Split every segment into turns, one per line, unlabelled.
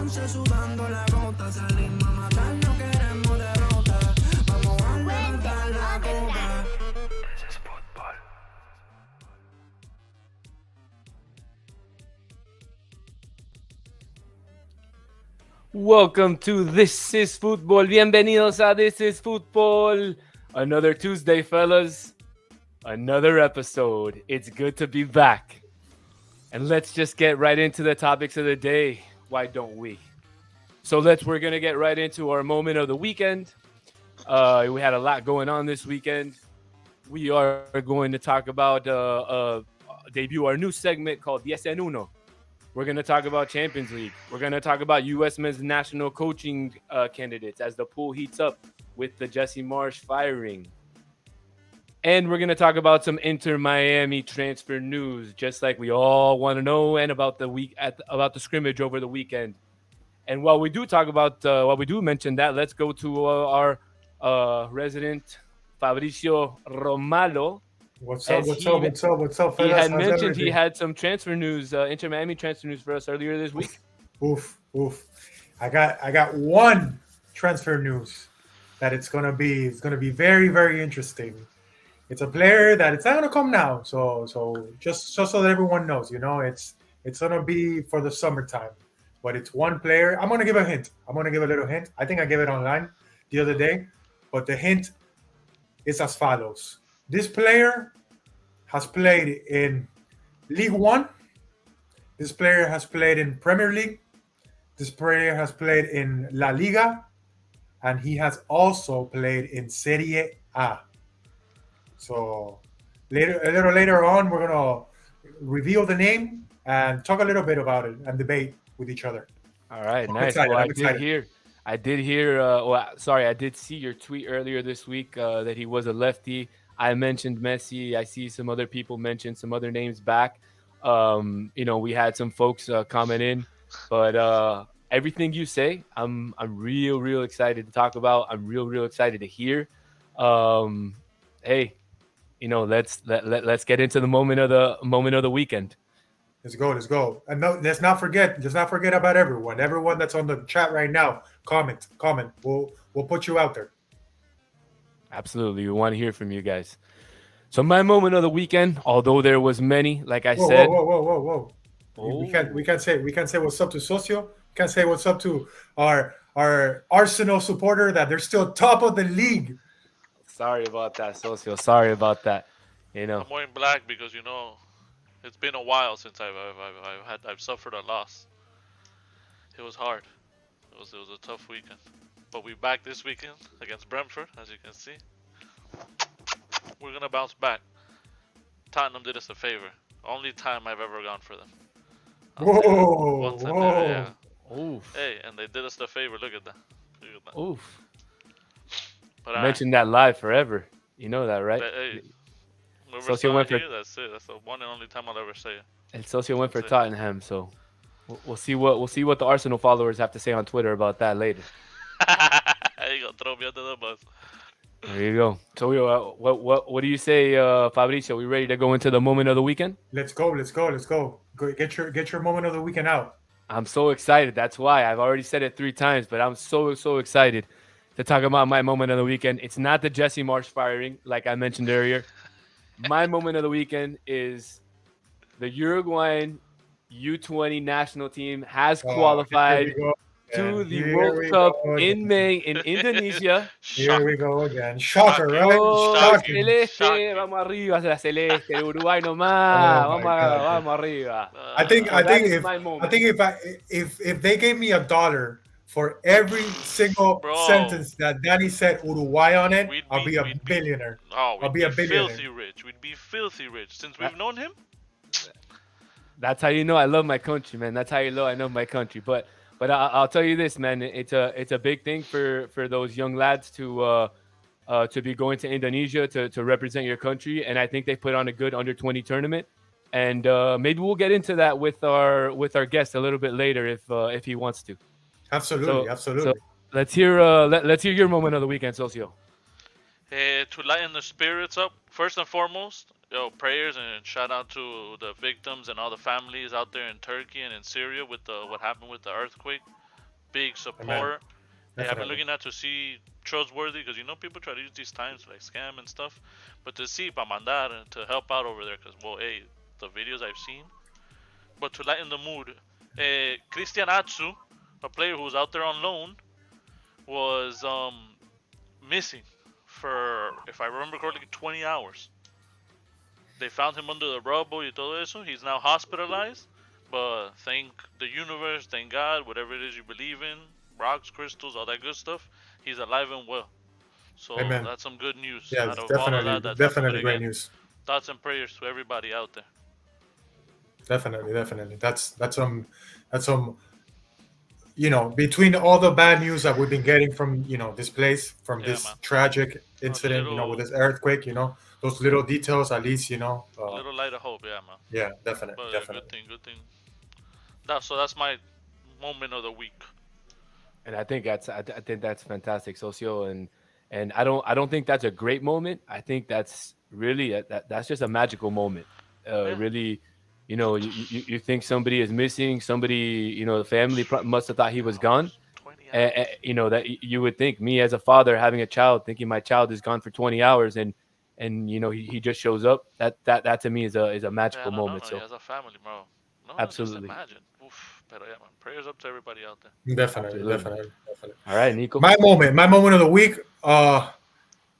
Ponce sudando la gota, salimos a matar, no queremos derrota. Vamos a levantar la copa. This is football.
Welcome to This is Football. Bienvenidos a This is Football. Another Tuesday, fellas. Another episode. It's good to be back. And let's just get right into the topics of the day. Why don't we? We're going to get right into our moment of the weekend. We had a lot going on this weekend. We are going to talk about debut our new segment called Yes en Uno. We're going to talk about Champions League. We're going to talk about U.S. men's national coaching candidates as the pool heats up with the Jesse Marsh firing. And we're going to talk about some Inter Miami transfer news, just like we all want to know, and about the scrimmage over the weekend. And while we do mention that, let's go to our resident Fabricio Romalo.
What's up, fellas?
He had
How's
mentioned
everything?
he had some transfer news, Inter Miami transfer news for us earlier this week.
Oof. I got one transfer news that it's gonna be very, very interesting. It's a player that it's not gonna come now, so just so that everyone knows, it's gonna be for the summertime. But it's one player. I'm gonna give a hint. I'm gonna give a little hint. I think I gave it online the other day, but the hint is as follows. This player has played in League One. This player has played in Premier League. This player has played in La Liga. And he has also played in Serie A. So a little later on, we're going to reveal the name and talk a little bit about it and debate with each other.
All right,
I'm
nice.
excited,
Well,
I'm excited.
I did see your tweet earlier this week that he was a lefty. I mentioned Messi. I see some other people mention some other names back. We had some folks comment in, but everything you say, I'm real excited to talk about. I'm real excited to hear. Hey, let's get into the moment of the weekend.
Let's go. And no, let's not forget about everyone. Everyone that's on the chat right now, comment. We'll put you out there.
Absolutely, we want to hear from you guys. So my moment of the weekend, although there was many, like I said.
Whoa. We can't say what's up to Socio. We can't say what's up to our Arsenal supporter that they're still top of the league.
Sorry about that, Socio. Sorry about that.
I'm wearing black because it's been a while since I've suffered a loss. It was hard. It was a tough weekend. But we're back this weekend against Brentford, as you can see. We're gonna bounce back. Tottenham did us a favor. Only time I've ever gone for them.
Whoa.
Yeah.
Oof.
Hey, and they did us the favor. Look at that.
Oof.
But
I mentioned that live forever. You know that, right?
Hey,
Socio went for.
That's it. That's the one and only time I'll ever say it.
And Socio went for Tottenham, so we'll see what the Arsenal followers have to say on Twitter about that later.
There you go. Throw me under the bus.
There you go. So what do you say, Fabricio? We ready to go into the moment of the weekend?
Let's go. Go get your moment of the weekend out.
I'm so excited. That's why I've already said it 3 times, but I'm so excited to talk about my moment of the weekend. It's not the Jesse Marsh firing, like I mentioned earlier. My moment of the weekend is the Uruguayan U20 national team has qualified to the World Cup in May in Indonesia.
Here we go again. Shocker, right?
Oh, Celeste, vamos arriba, la Celeste, el Uruguay nomás, vamos arriba.
I think if they gave me $1 for every single sentence that Danny said Uruguay on it, I'll be a billionaire.
I'll be a billionaire. We'd be filthy rich since we've known him.
That's how you know I love my country, man. That's how you know I love my country. But I'll tell you this, man. It's a big thing for those young lads to be going to Indonesia to represent your country, and I think they put on a good under-20 tournament. And maybe we'll get into that with our guest a little bit later if he wants to.
Absolutely.
So let's hear your moment of the weekend, Socio.
To lighten the spirits up, first and foremost, prayers and shout out to the victims and all the families out there in Turkey and in Syria with what happened with the earthquake. big support.
Amen.
I've been
Definitely.
looking at to see trustworthy because people try to use these times to like scam and stuff, but to see para mandar and to help out over there because well, hey, the videos I've seen. But to lighten the mood, Christian Atsu, a player who was out there on loan, was missing for, if I remember correctly, 20 hours. They found him under the rubble y todo eso. He's now hospitalized, but thank the universe, thank God, whatever it is you believe in, rocks, crystals, all that good stuff, he's alive and well. So
Amen.
that's some good news.
Yeah,
Out
it's
of all of
definitely
that happened, but
definitely great
again,
news.
thoughts and prayers to everybody out there.
Definitely. That's between all the bad news that we've been getting from this place, from
Yeah,
this
man.
tragic
A
incident,
little,
with this earthquake, those little details, at least,
little light of hope, yeah, man.
yeah, definitely,
But
definitely.
good thing. That's my moment of the week.
And I think that's fantastic, Socio, and I don't think that's a great moment. I think that's really that's just a magical moment.
Yeah.
Really, you think somebody is missing, somebody, the family must have thought he was gone.
20 hours.
That you would think, me as a father having a child, thinking my child is gone for 20 hours, and he just shows up. That to me is a
Yeah,
magical
no,
moment.
he
So
has a family, bro. No, just
absolutely,
imagine. Oof. Pero yeah, man. Prayers up to everybody out there.
Definitely,
absolutely.
definitely.
All right, Nico.
My moment of the week.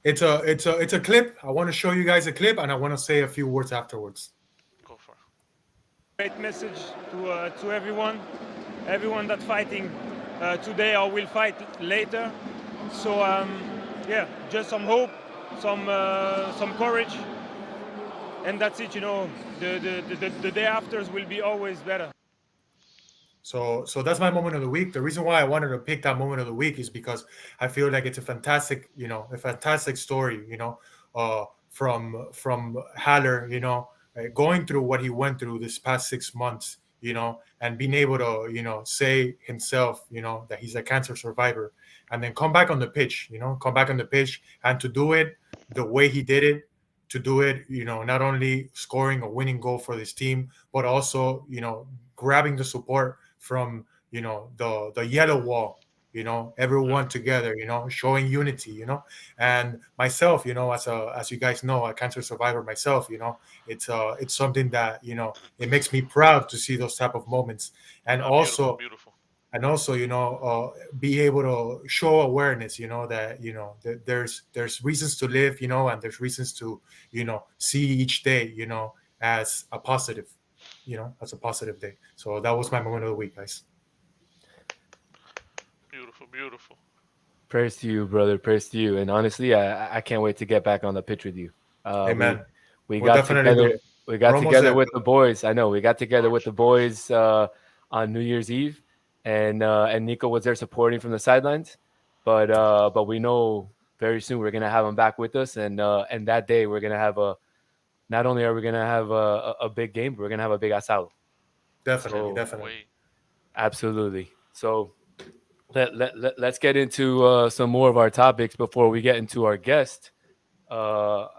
It's a clip. I want to show you guys a clip, and I want to say a few words afterwards.
Go for it.
Great message to everyone that's fighting today or will fight later. So yeah, just some hope, some courage, and that's it. The day afters will be always better.
So that's my moment of the week. The reason why I wanted to pick that moment of the week is because I feel like it's a fantastic story, from Haller, going through what he went through this past 6 months, and being able to, say himself, that he's a cancer survivor, and then come back on the pitch, and to do it the way he did it, to do it, not only scoring a winning goal for this team, but also, grabbing the support from the yellow wall, everyone together, showing unity, and myself, as you guys know, a cancer survivor myself, it's something that it makes me proud to see those type of moments, and
Beautiful,
also
beautiful.
be able to show awareness, that that there's reasons to live, and there's reasons to see each day, as a positive, as a positive day. So that was my moment of the week, guys.
Beautiful, beautiful.
Prayers to you, brother. Prayers to you. And honestly, I can't wait to get back on the pitch with you.
Amen.
We
We'll
got
definitely do
together.
it.
We got
We're almost
together
there.
with the boys. I know we got together with the boys on New Year's Eve, and Nico was there supporting from the sidelines. But we know very soon we're gonna have him back with us, and that day we're gonna have a. Not only are we gonna have a big game, but we're gonna have a big asado.
Definitely,
So-
definitely.
Wait.
Absolutely. So let's get into some more of our topics before we get into our guest. Our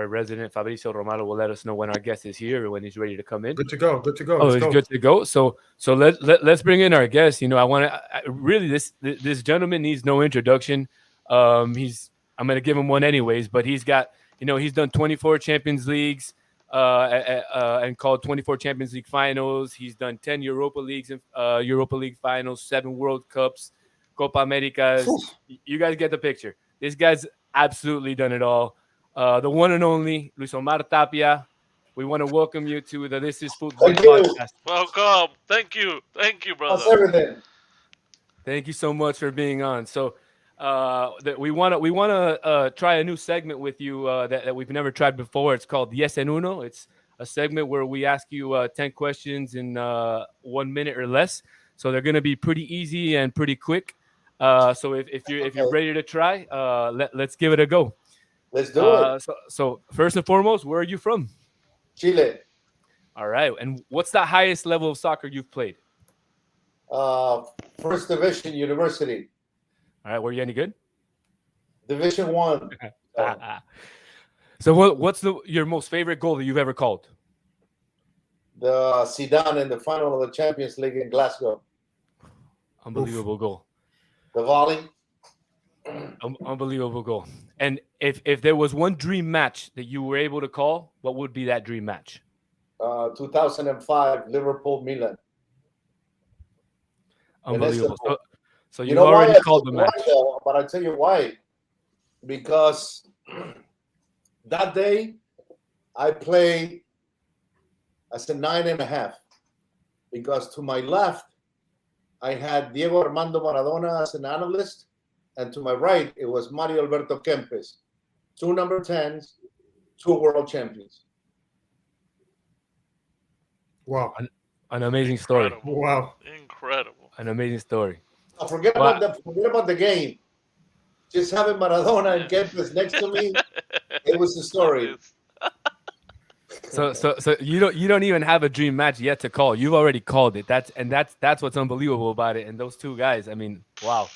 resident Fabricio Romano will let us know when our guest is here or when he's ready to come in.
Good to go. Good to go.
Oh,
Let's
it's
go.
good to go. So let's bring in our guest. I want to really this gentleman needs no introduction. I'm gonna give him one anyways, but he's got he's done 24 Champions Leagues. And called 24 Champions League finals. He's done 10 Europa Leagues and Europa League finals, 7 World Cups, Copa Americas. You guys get the picture. This guy's absolutely done it all. The one and only Luis Omar Tapia. We want to welcome you to the This Is Football
Thank you.
podcast.
Welcome. Thank you, brother.
How's everything?
Thank you so much for being on. So we want to try a new segment with you that we've never tried before. It's called Yes en Uno. It's a segment where we ask you 10 questions in 1 minute or less. So they're going to be pretty easy and pretty quick. So if you're ready to try, let's give it a go.
Let's do it.
So first and foremost, where are you from?
Chile.
All right. And what's the highest level of soccer you've played?
First Division University.
All right. Were you any good?
Division 1.
So what's your most favorite goal that you've ever called?
The Zidane in the final of the Champions League in Glasgow.
Unbelievable goal.
The volley.
Unbelievable goal. And if there was one dream match that you were able to call, what would be that dream match?
2005 Liverpool Milan.
Unbelievable. So
You
you've
know why
already
I
called
tell
the
you why,
match.
though? But I tell you why. Because that day I played as a 9.5. Because to my left I had Diego Armando Maradona as an analyst, and to my right it was Mario Alberto Kempes, 2 number 10s, 2 world champions.
Wow.
An amazing story.
Incredible.
Wow.
Incredible.
An amazing story.
Oh, forget about the game. Just having Maradona and Kempes next to me, it was the story.
So you don't even have a dream match yet to call. You've already called it. That's what's unbelievable about it. And those two guys, I mean, wow.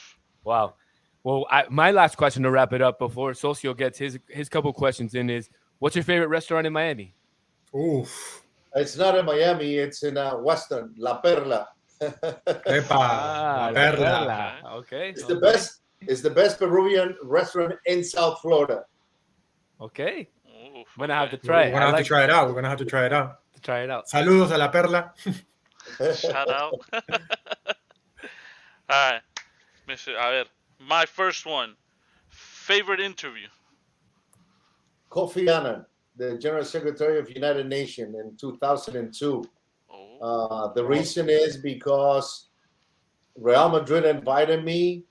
Well, my last question to wrap it up before Socio gets his couple questions in is, what's your favorite restaurant in Miami?
Oof.
It's not in Miami. It's in Western, La Perla.
Epa.
La
Perla.
Perla. Okay.
It's the best. It's the best Peruvian restaurant in South Florida.
Okay.
Oof,
I'm gonna have to
okay.
try
We're
it.
gonna have to try it out. We're gonna have to try it out.
To try it out.
Saludos a La Perla.
Shout out. All right, Mr. A ver, my first one. Favorite interview.
Kofi Annan, the General Secretary of United Nations in 2002.
Oh,
The reason is because Real Madrid invited me.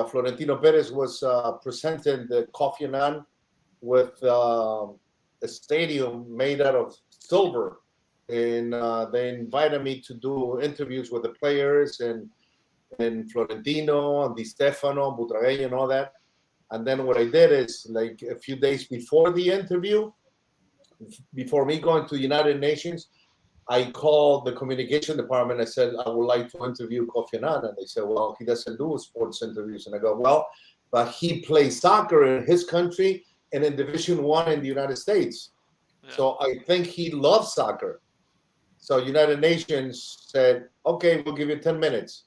Florentino Perez was presenting the Kofi Annan with a stadium made out of silver, and they invited me to do interviews with the players and Florentino and Di Stefano, Butragueño, and all that. And then what I did is, like a few days before the interview, before me going to the United Nations, I called the communication department. I said, I would like to interview Kofi Annan. And they said, well, he doesn't do sports interviews. And I go, well, but he plays soccer in his country and in Division I in the United States.
yeah.
So I think he loves soccer. So United Nations said, okay, we'll give you 10 minutes.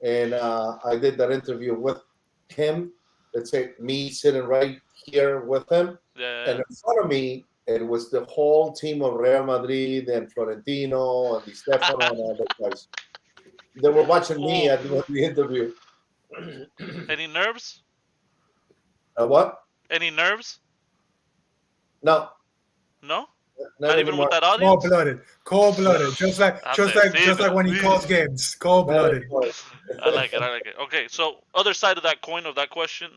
And I did that interview with him. Let's say me sitting right here with him.
Yeah.
And in front of me, it was the whole team of Real Madrid and Florentino and Di Stefano and all those guys. They were watching me at the interview.
Any nerves?
What?
Any nerves?
No.
No?
Not
Not even
anymore.
with that audience?
Cold-blooded, just like when he calls games, cold-blooded.
I like it. Okay, so other side of that coin of that question,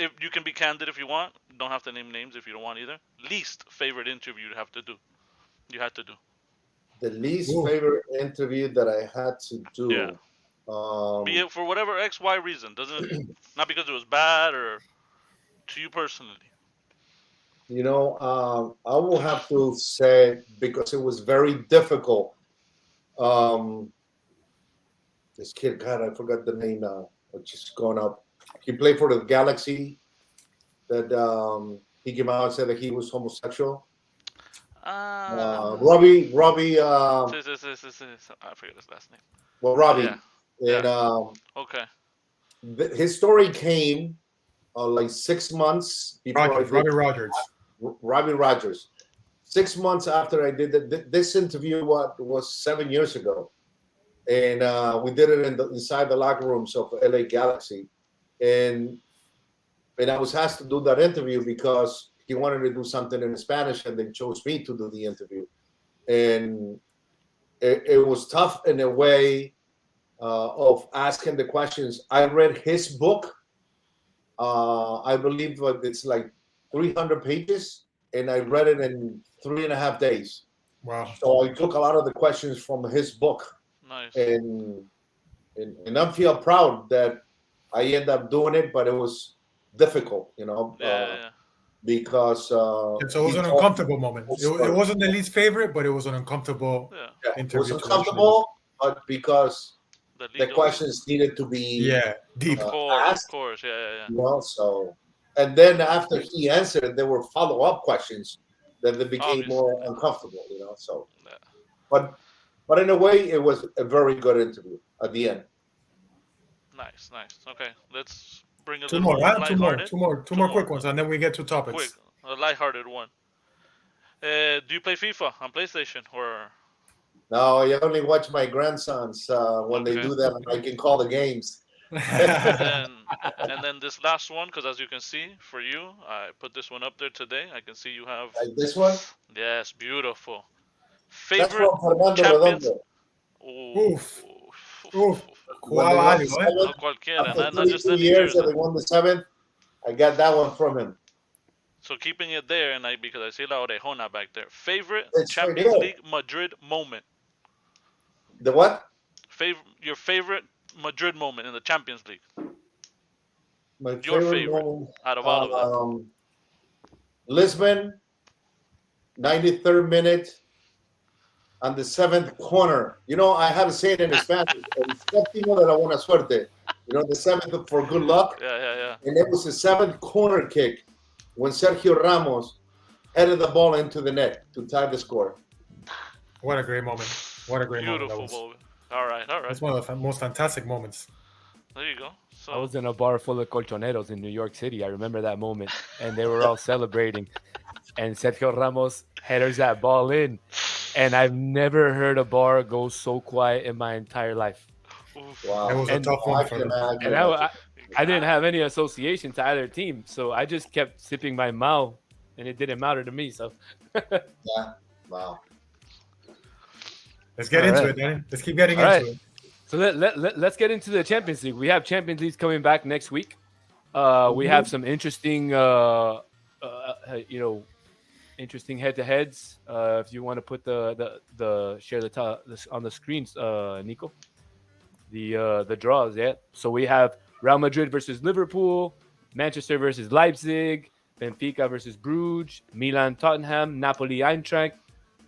if you can be candid if you want, you don't have to name names if you don't want either. Least favorite interview you had to do.
The least favorite interview that I had to do.
Yeah. Be it for whatever XY reason, doesn't not because it was bad or to you personally.
You know, I will have to say, because it was very difficult. This kid, God, I forgot the name now, which is going up. He played for the Galaxy. That he came out and said that he was homosexual. Robbie.
I forget his last name.
Well, Robbie.
Yeah.
And
Okay.
his story came like 6 months before. Robbie Rogers. 6 months after I did this interview, was 7 years ago, and we did it inside the locker rooms of LA Galaxy, and I was asked to do that interview because he wanted to do something in Spanish, and they chose me to do the interview, and it was tough in a way of asking the questions. I read his book. I believe it's like 300 pages, and I read it in 3.5 days.
Wow.
So I took a lot of the questions from his book.
Nice.
And I feel proud that I ended up doing it, but it was difficult, you know.
Yeah.
And
Because
so it was an uncomfortable moment. It wasn't the least favorite, but it was an uncomfortable interview.
It was uncomfortable, but because the questions needed to be
deep.
Of course. Yeah.
You know, so, and then after he answered, there were follow-up questions that they became more uncomfortable, you know. So, but in a way, it was a very good interview at the end.
Nice. Okay, let's bring a
Two
little
more, huh?
lighthearted.
Two more quick ones, and then we get to topics.
Quick, a lighthearted one. Do you play FIFA on PlayStation or?
No, I only watch my grandsons when they
Okay.
do that. I can call the games.
And then this last one, because as you can see, for you, I put this one up there today. I can see you have.
Like this one?
Yes, beautiful.
That's
Favorite
from Fernando
champions.
Redondo.
Oof. Oof.
When they
Jugaba
won the
algo, ¿eh?
No
seventh,
cualquiera,
after
not just
32
any
years
jersey.
that they won the seventh, I got that one from him.
So keeping it there, and because I see La Orejona back there. Favorite
It's right
Champions
here.
League Madrid moment.
The what?
Your favorite Madrid moment in the Champions League.
My
Your favorite
moment,
out of all of them.
Lisbon, 93rd minute, on the 7th corner. You know, I have a saying in Spanish, el séptimo de la buena suerte. You know, the 7th for good luck.
Yeah.
And it was the 7th corner kick when Sergio Ramos headed the ball into the net to tie the score.
What a great moment. What a great
Beautiful
moment.
moment. All right.
That's one of the most fantastic moments.
There you go. So
I was in a bar full of colchoneros in New York City. I remember that moment, and they were all celebrating. And Sergio Ramos headers that ball in, and I've never heard a bar go so quiet in my entire life.
oof.
Wow.
It was a
And-
tough
I
one for
can
them.
imagine.
And I didn't have any association to either team, so I just kept sipping my mouth, and it didn't matter to me. So
Yeah. Wow.
Let's get
All
into
right.
it, Danny. Let's keep getting
All
into
right.
it.
So let's get into the Champions League. We have Champions League coming back next week. We have some interesting, interesting head-to-heads. If you want to put the share the on the screens, Nico, the draws. Yeah. So we have Real Madrid versus Liverpool, Manchester versus Leipzig, Benfica versus Bruges, Milan Tottenham, Napoli Eintracht,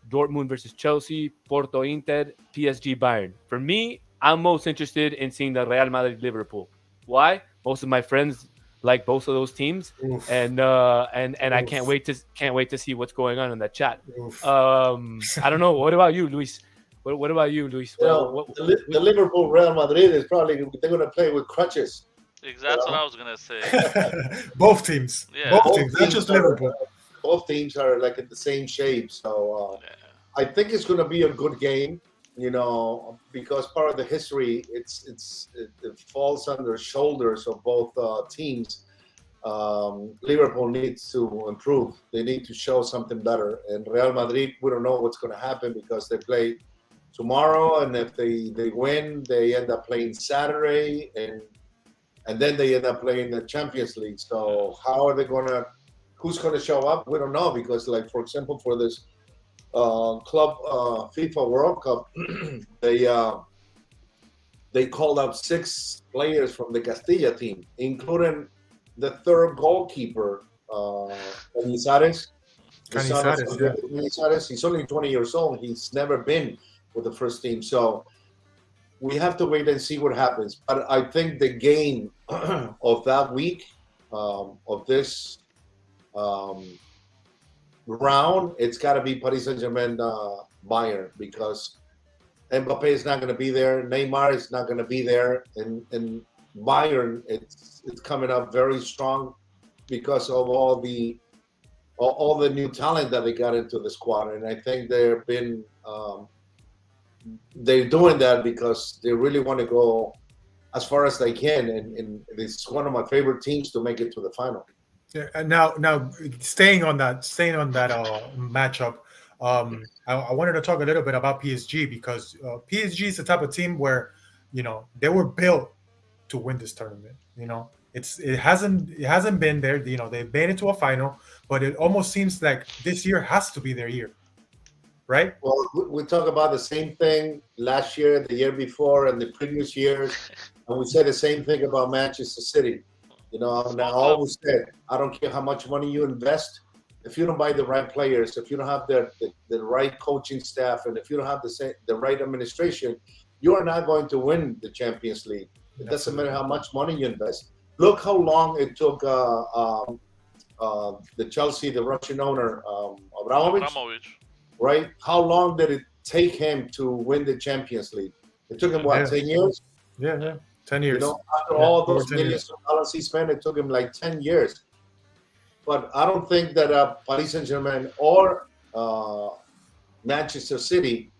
Dortmund versus Chelsea, Porto Inter, PSG Bayern. For me, I'm most interested in seeing the Real Madrid Liverpool. Why? Most of my friends like both of those teams,
Oof.
and I
Oof.
can't wait to see what's going on in that chat.
Oof.
I don't know. What about you, Luis? What about you, Luis?
You know, the Liverpool Real Madrid is probably they're going to play with crutches.
Exactly what I was gonna say.
Both teams.
Yeah.
Both
Both
teams, not
teams
just
are-
Liverpool.
Both teams are like in the same shape, so
Yeah.
I think it's going to be a good game. You know, because part of the history, it falls on the shoulders of both teams. Liverpool needs to improve. They need to show something better. And Real Madrid, we don't know what's going to happen because they play tomorrow, and if they win, they end up playing Saturday, and then they end up playing the Champions League. So how are they going to? Who's going to show up? We don't know because, like for example, for this club FIFA World Cup, they called up 6 players from the Castilla team, including the third goalkeeper, Canizares. The son of
Canizares, yeah.
Canizares. He's only 20 years old. He's never been with the first team. So we have to wait and see what happens. But I think the game of that week, of this round, it's got to be Paris Saint-Germain Bayern because Mbappe is not going to be there. Neymar is not going to be there. And Bayern, it's coming up very strong because of all the new talent that they got into the squad. And I think they're doing that because they really want to go as far as they can. And it's one of my favorite teams to make it to the final.
Yeah, and now staying on that matchup, I wanted to talk a little bit about PSG because PSG is the type of team where they were built to win this tournament. It hasn't been there. They've made it to a final, but it almost seems like this year has to be their year, right?
Well, we talk about the same thing last year, the year before, and the previous years, and we said the same thing about Manchester City. And I always said, I don't care how much money you invest, if you don't buy the right players, if you don't have the right coaching staff, and if you don't have the right administration, you are not going to win the Champions League. It doesn't matter how much money you invest. Look how long it took the Chelsea, the Russian owner, Abramovich, right? How long did it take him to win the Champions League? It took him, 10 years?
Yeah. 10 years.
You know, after
Yeah,
all
over
those
10
millions of dollars he spent, it took him like 10 years. But I don't think that Paris Saint-Germain or Manchester City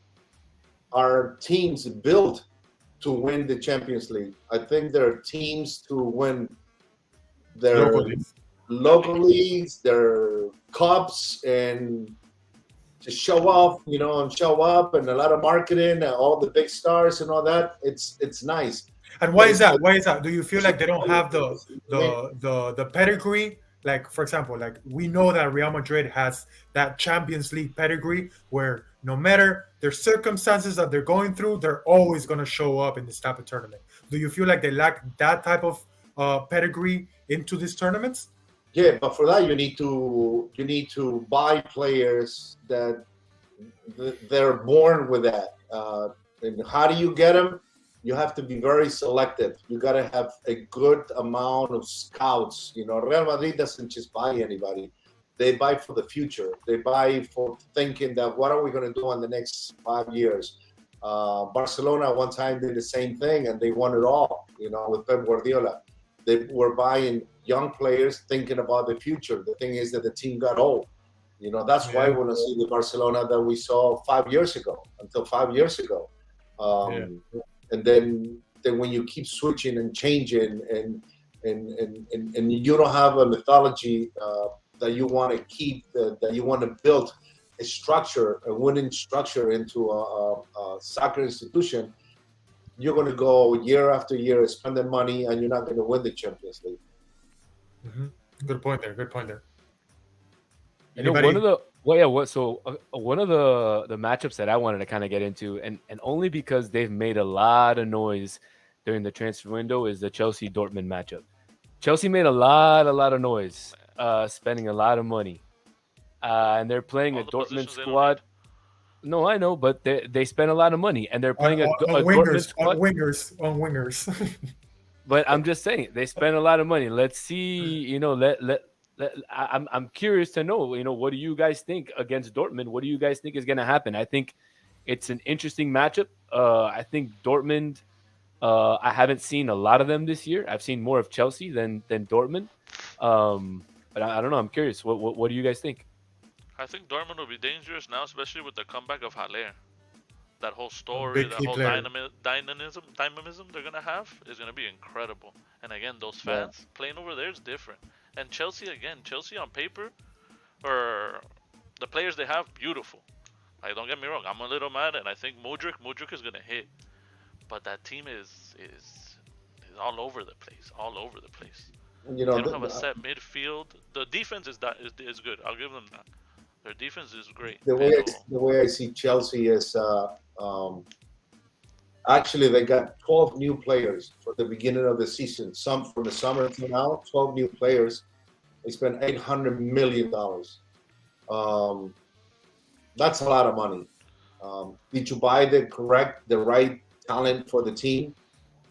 are teams built to win the Champions League. I think they're teams to win their local leagues, their cups, and to show off, you know, and show up, and a lot of marketing, and all the big stars and all that. It's nice.
And why is that? Why is that? Do you feel like they don't have the pedigree? Like, for example, like we know that Real Madrid has that Champions League pedigree where no matter their circumstances that they're going through, they're always going to show up in this type of tournament. Do you feel like they lack that type of pedigree into these tournaments?
Yeah, but for that you need to buy players that they're born with that. And how do you get them? You have to be very selective. You got to have a good amount of scouts. You know, Real Madrid doesn't just buy anybody. They buy for the future. They buy for thinking that what are we going to do in the next 5 years? Barcelona one time did the same thing, and they won it all, you know, with Pep Guardiola. They were buying young players thinking about the future. The thing is that the team got old. You know, that's why we want to see the Barcelona that we saw 5 years ago, until 5 years ago. And then when you keep switching and changing and you don't have a mythology that you want to keep, that you want to build a structure, a winning structure into a soccer institution, you're going to go year after year spending money, and you're not going to win the Champions League.
Mm-hmm. Good point there. Good point there.
You know, one of the one of the matchups that I wanted to kind of get into, and only because they've made a lot of noise during the transfer window, is the Chelsea Dortmund matchup. Chelsea made a lot of noise, spending a lot of money, and they're playing a Dortmund squad. No, I know, but they spent a lot of money, and they're playing a Dortmund squad.
On wingers.
But I'm just saying, they spent a lot of money. Let's see, you know, I'm curious to know, you know, what do you guys think against Dortmund? What do you guys think is going to happen? I think it's an interesting matchup. I think Dortmund, I haven't seen a lot of them this year. I've seen more of Chelsea than Dortmund. But I don't know. I'm curious. What do you guys think?
I think Dortmund will be dangerous now, especially with the comeback of Haller. That whole story, that whole dynamism they're going to have is going to be incredible. And again, those fans playing over there is different. And Chelsea on paper, or the players they have, beautiful. Like, don't get me wrong, I'm a little mad, and I think Mudryk is going to hit. But that team is all over the place.
You know,
they don't have a set midfield. The defense is good. I'll give them that. Their defense is great.
The way I see Chelsea is actually they got 12 new players for the beginning of the season. Some from the summer to now, 12 new players. They spent $800 million. That's a lot of money. Did you buy the right talent for the team?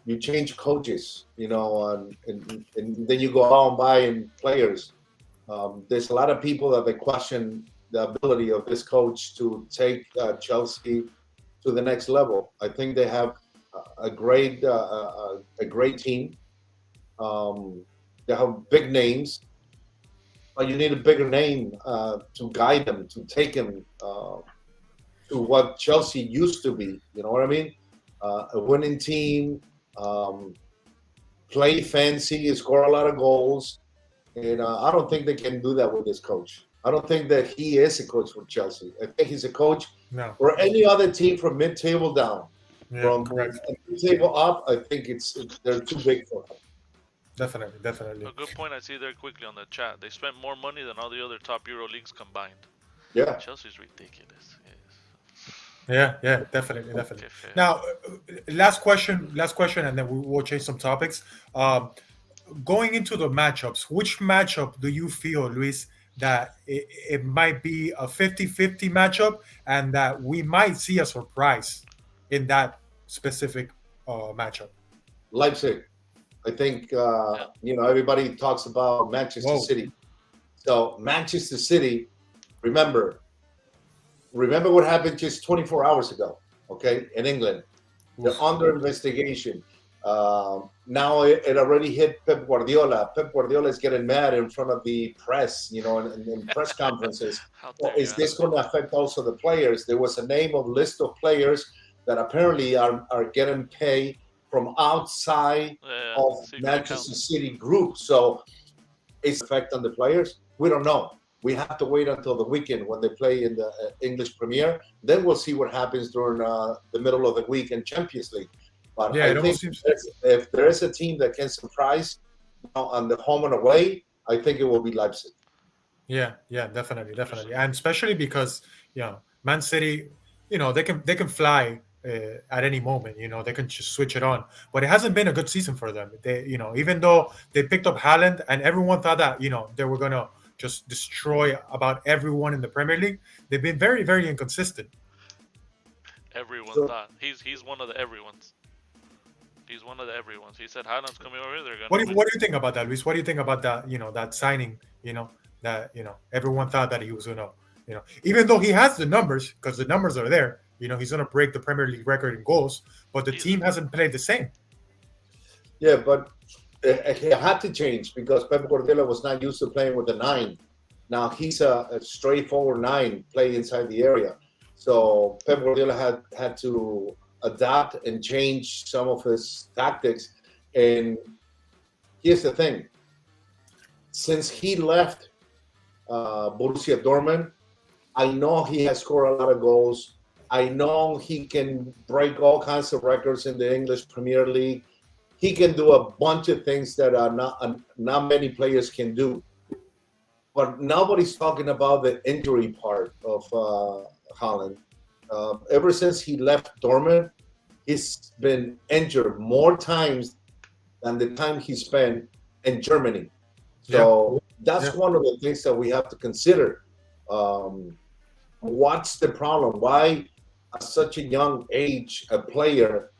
You change coaches, you know, and then you go out and buy players. There's a lot of people that they question the ability of this coach to take Chelsea to the next level. I think they have a great team. They have big names, but you need a bigger name to guide them, to take them to what Chelsea used to be. You know what I mean? A winning team, play fancy, score a lot of goals, and I don't think they can do that with this coach. I don't think that he is a coach for Chelsea. I think he's a coach for any other team from mid-table down. From mid-table up, I think they're too big for him.
Definitely.
A good point I see there quickly on the chat. They spent more money than all the other top Euro leagues combined.
Yeah.
Chelsea's ridiculous.
Yeah, definitely. Okay, now, last question, and then we'll change some topics. Going into the matchups, which matchup do you feel, Luis, that it might be a 50-50 matchup and that we might see a surprise in that specific matchup?
Leipzig. I think, everybody talks about Manchester City. So Manchester City, remember what happened just 24 hours ago, okay, in England. They're under investigation. Now it already hit Pep Guardiola. Pep Guardiola is getting mad in front of the press, in press conferences.
How
Well,
dare you
is
ask
this
me?
going to affect also the players? There was a list of players that apparently are getting paid from outside
Yeah,
of
secret
Manchester
accounts.
City group. So is it effect on the players? We don't know. We have to wait until the weekend when they play in the English Premier. Then we'll see what happens during the middle of the week in Champions League. But
Yeah,
I
it
think
almost seems.
if there is a team that can surprise on the home and away, I think it will be Leipzig.
Yeah, definitely, and especially because Man City, they can fly at any moment. They can just switch it on. But it hasn't been a good season for them. Even though they picked up Haaland, and everyone thought that they were gonna just destroy about everyone in the Premier League, they've been very, very inconsistent.
Everyone
So-
thought he's one of the everyone's. He's one of the everyone's. He said Haaland's coming over here. They're gonna
What do
win.
what do you think about that, Luis? What do you think about that? That signing. That everyone thought that he was gonna. Even though he has the numbers, because the numbers are there. He's gonna break the Premier League record in goals, but the team hasn't played the same.
Yeah, but it had to change because Pep Guardiola was not used to playing with a 9. Now he's a straightforward 9, play inside the area. So Pep Guardiola had to adapt and change some of his tactics. And here's the thing: since he left Borussia Dortmund, I know he has scored a lot of goals. I know he can break all kinds of records in the English Premier League. He can do a bunch of things that are not many players can do. But nobody's talking about the injury part of Haaland. Ever since he left Dortmund, he's been injured more times than the time he spent in Germany. So that's one of the things that we have to consider. What's the problem? Why, at such a young age, a player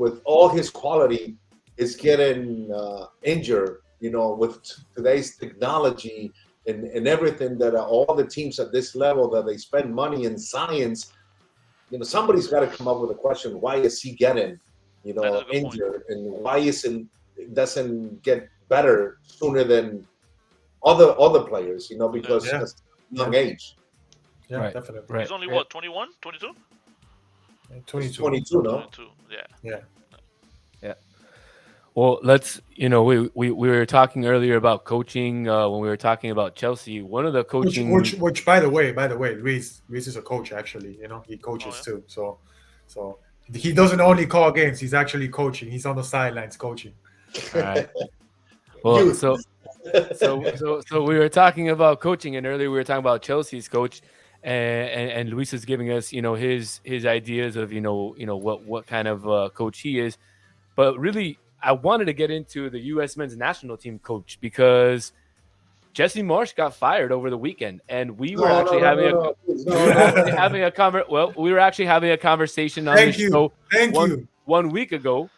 with all his quality is getting injured? With today's technology and everything that all the teams at this level that they spend money in science, somebody's got to come up with a question: why is he getting, injured, and why doesn't get better sooner than other players? Because it's young age.
Yeah,
Right,
definitely.
right.
He's only what, 21, 22?
22.
22, no?
22. Yeah.
Yeah.
Well, let's we were talking earlier about coaching when we were talking about Chelsea. One of the coaching,
Which by the way, Luis is a coach actually. He coaches too. So he doesn't only call games. He's actually coaching. He's on the sidelines coaching.
all right. Well, so we were talking about coaching, and earlier we were talking about Chelsea's coach, and Luis is giving us his ideas of what kind of coach he is, but really I wanted to get into the U.S. men's national team coach because Jesse Marsh got fired over the weekend, and we were actually having a conversation on the show one week ago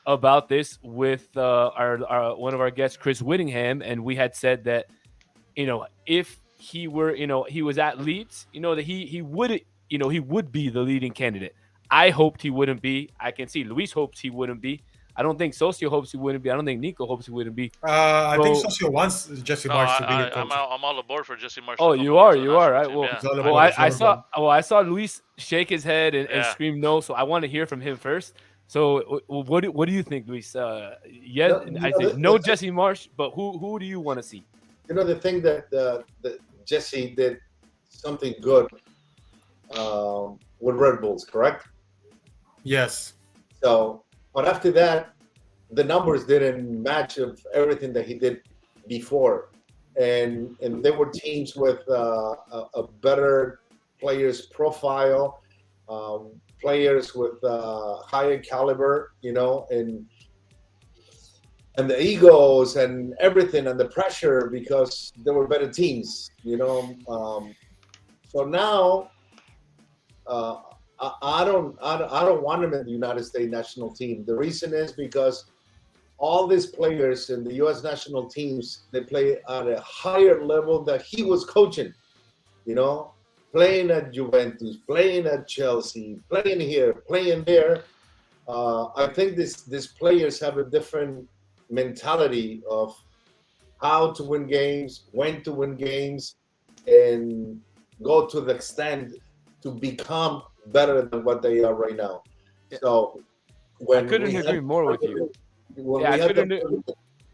about this with our one of our guests, Chris Whittingham, and we had said that if he were he was at Leeds, that he would be the leading candidate. I hoped he wouldn't be. I can see Luis hopes he wouldn't be. I don't think Socio hopes he wouldn't be. I don't think Nico hopes he wouldn't be.
I think Socio wants Jesse Marsh to be a coach.
I'm all aboard for Jesse Marsh.
Oh, you are, right? Well,
yeah.
I saw Luis shake his head and scream no. So I want to hear from him first. So what do you think, Luis? I think no Jesse Marsh, but who do you want to see?
The thing that Jesse did something good with Red Bulls, correct?
Yes.
So, but after that, the numbers didn't match of everything that he did before, and there were teams with a better players profile, players with higher caliber, and the egos and everything and the pressure because there were better teams, So now. I don't want him in the United States national team. The reason is because all these players in the U.S. national teams, they play at a higher level that he was coaching, playing at Juventus, playing at Chelsea, playing here, playing there. I think these players have a different mentality of how to win games, when to win games, and go to the extent to become better than what they are right now. So when
I couldn't
we
agree
had,
more with you.
when
Yeah,
we
I
had
couldn't.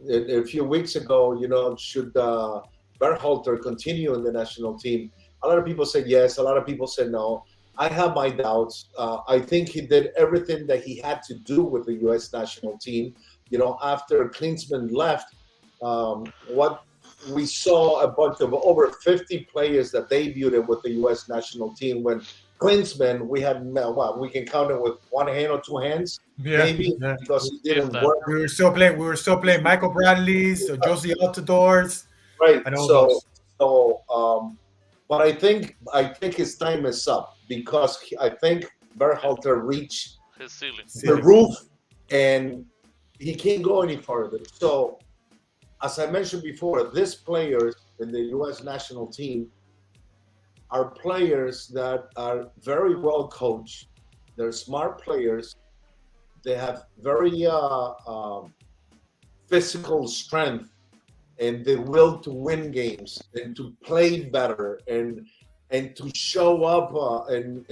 a few weeks ago, should Berhalter continue in the national team? A lot of people said yes. A lot of people said no. I have my doubts. I think he did everything that he had to do with the U.S. national team. After Klinsmann left, what we saw a bunch of over 50 players that debuted with the U.S. national team. When Klinsmann, we had we can count it with one hand or two hands, maybe, because he didn't
that.
work
We were still playing Michael Bradley's, Josie Altidores,
right.
and all those.
But I think his time is up because I think Berhalter reached
His ceiling.
the roof and he can't go any further. So, as I mentioned before, these players in the U.S. national team are players that are very well coached. They're smart players. They have very physical strength and the will to win games and to play better and to show up and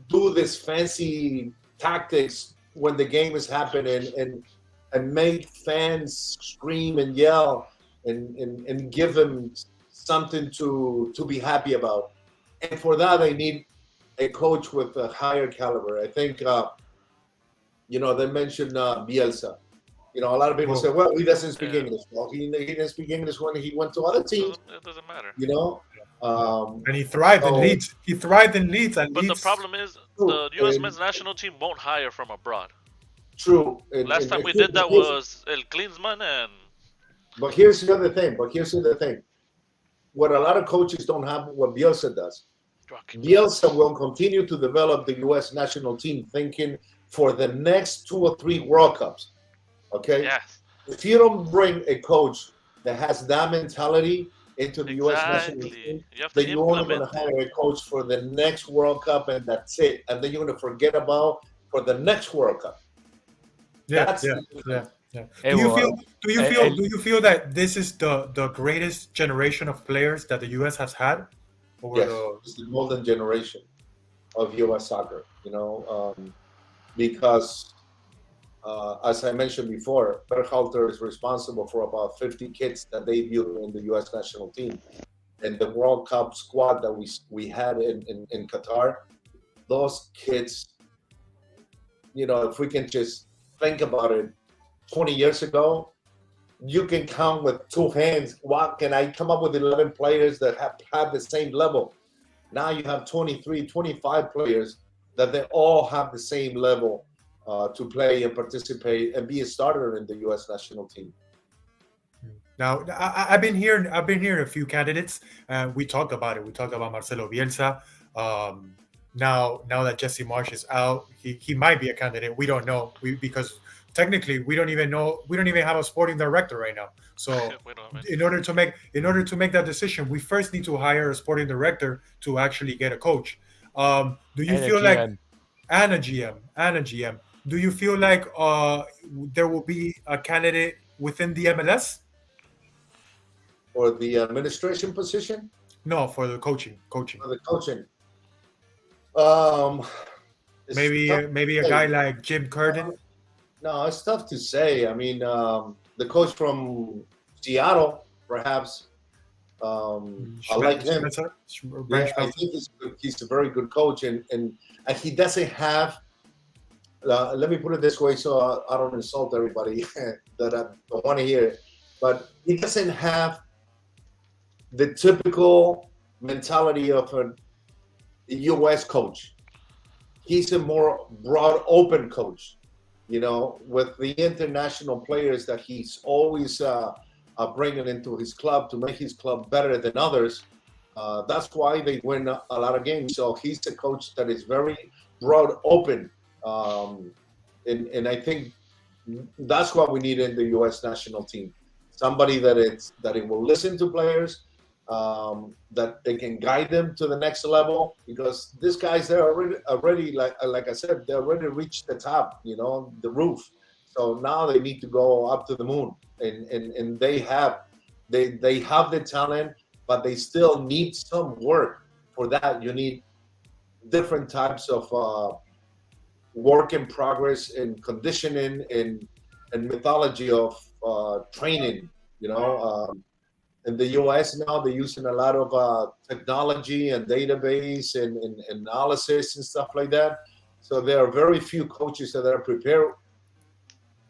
do this fancy tactics when the game is happening and make fans scream and yell and give them something to be happy about. And for that, they need a coach with a higher caliber. I think, they mentioned Bielsa. A lot of people say, well, he doesn't speak English. Well, he didn't speak English when he went to other teams.
It doesn't matter.
And he thrived in Leeds. He thrived in Leeds. And
But
Leeds,
the problem is, the U.S. men's national team won't hire from abroad.
True.
Last time we did that was El Klinsmann and...
But here's the other thing. What a lot of coaches don't have, what Bielsa does. Bielsa will continue to develop the U.S. national team thinking for the next 2 or 3 World Cups. Okay?
Yes.
If you don't bring a coach that has that mentality into the U.S. national team, then you're only going to hire a coach for the next World Cup and that's it. And then you're going to forget about for the next World Cup.
Yeah.
Hey,
Do you feel that this is the greatest generation of players that the U.S. has had?
Yes, it's the golden generation of U.S. soccer. Because as I mentioned before, Berhalter is responsible for about 50 kids that debuted in the U.S. national team, and the World Cup squad that we had in Qatar. Those kids, if we can just think about it, 20 years ago, you can count with 2 hands. What can I come up with 11 players that have had the same level? Now you have 23, 25 players that they all have the same level to play and participate and be a starter in the U.S. national team.
Now, I've been hearing a few candidates. We talked about it. We talked about Marcelo Bielsa. Now that Jesse Marsch is out, he might be a candidate. We don't know because technically we don't even have a sporting director right now. So in order to make that decision, we first need to hire a sporting director to actually get a coach. Do you feel like and a GM? Do you feel like there will be a candidate within the MLS?
For the administration position?
No, for the coaching.
For the coaching.
Maybe a guy like Jim Curtin.
No, it's tough to say. I mean, the coach from Seattle, perhaps. I like him. I think he's a very good coach, and he doesn't have. Let me put it this way, so I don't insult everybody that I don't want to hear it. But he doesn't have the typical mentality of a U.S. coach. He's a more broad, open coach. With the international players that he's always bringing into his club to make his club better than others. That's why they win a lot of games. So he's a coach that is very broad, open. And I think that's what we need in the U.S. national team. Somebody that it will listen to players, that they can guide them to the next level, because these guys, they're already like I said, they already reached the top, the roof. So now they need to go up to the moon, and they have the talent, but they still need some work. For that, you need different types of work in progress and conditioning and methodology of training. In the US now, they're using a lot of technology and database and analysis and stuff like that. So there are very few coaches that are prepared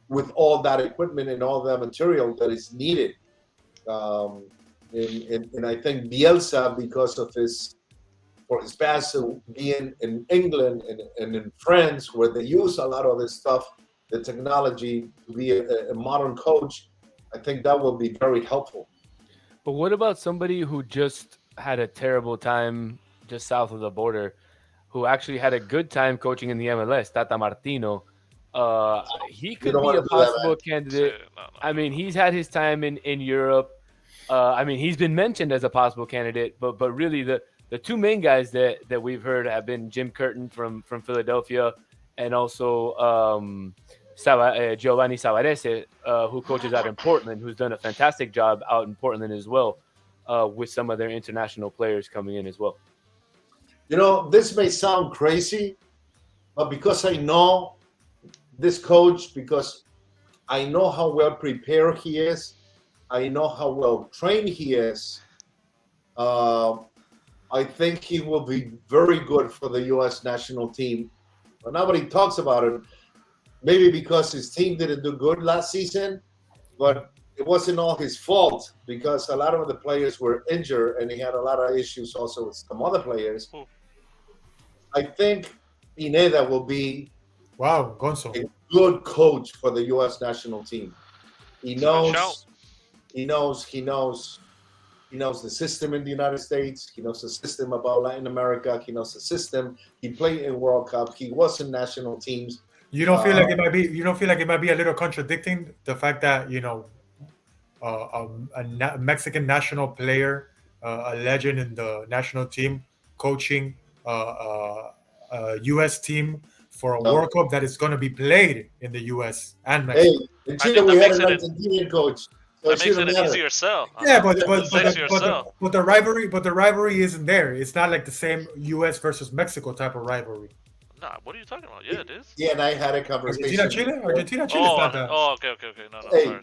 with all that equipment and all that material that is needed. And I think Bielsa, because of his past being in England and in France, where they use a lot of this stuff, the technology, to be a modern coach, I think that will be very helpful.
But what about somebody who just had a terrible time just south of the border, who actually had a good time coaching in the MLS, Tata Martino? He could be a possible candidate. I mean, he's had his time in Europe. I mean, he's been mentioned as a possible candidate, but really the two main guys that we've heard have been Jim Curtin from Philadelphia, and also Giovanni Savarese, who coaches out in Portland, who's done a fantastic job out in Portland as well, with some of their international players coming in as well.
This may sound crazy, but because I know this coach, because I know how well prepared he is, I know how well trained he is, I think he will be very good for the U.S. national team. But nobody talks about it. Maybe because his team didn't do good last season, but it wasn't all his fault, because a lot of the players were injured and he had a lot of issues also with some other players. I think Pineda will be
Gonzo,
a good coach for the U.S. national team. He knows the system in the United States. He knows the system about Latin America. He knows the system. He played in World Cup. He was in national teams.
You don't feel like it might be? You don't feel like it might be a little contradicting, the fact that a Mexican national player, a legend in the national team, coaching a U.S. team for a World Cup that is going to be played in the U.S. and Mexico.
Hey, in Chile we had an Argentinian coach. So
that makes it an easier sell.
Yeah, but the rivalry isn't there. It's not like the same U.S. versus Mexico type of rivalry.
Nah, what are you talking about? Yeah, it is.
Yeah, and I had a conversation.
Argentina, Chile.
Okay. No.
Hey,
sorry.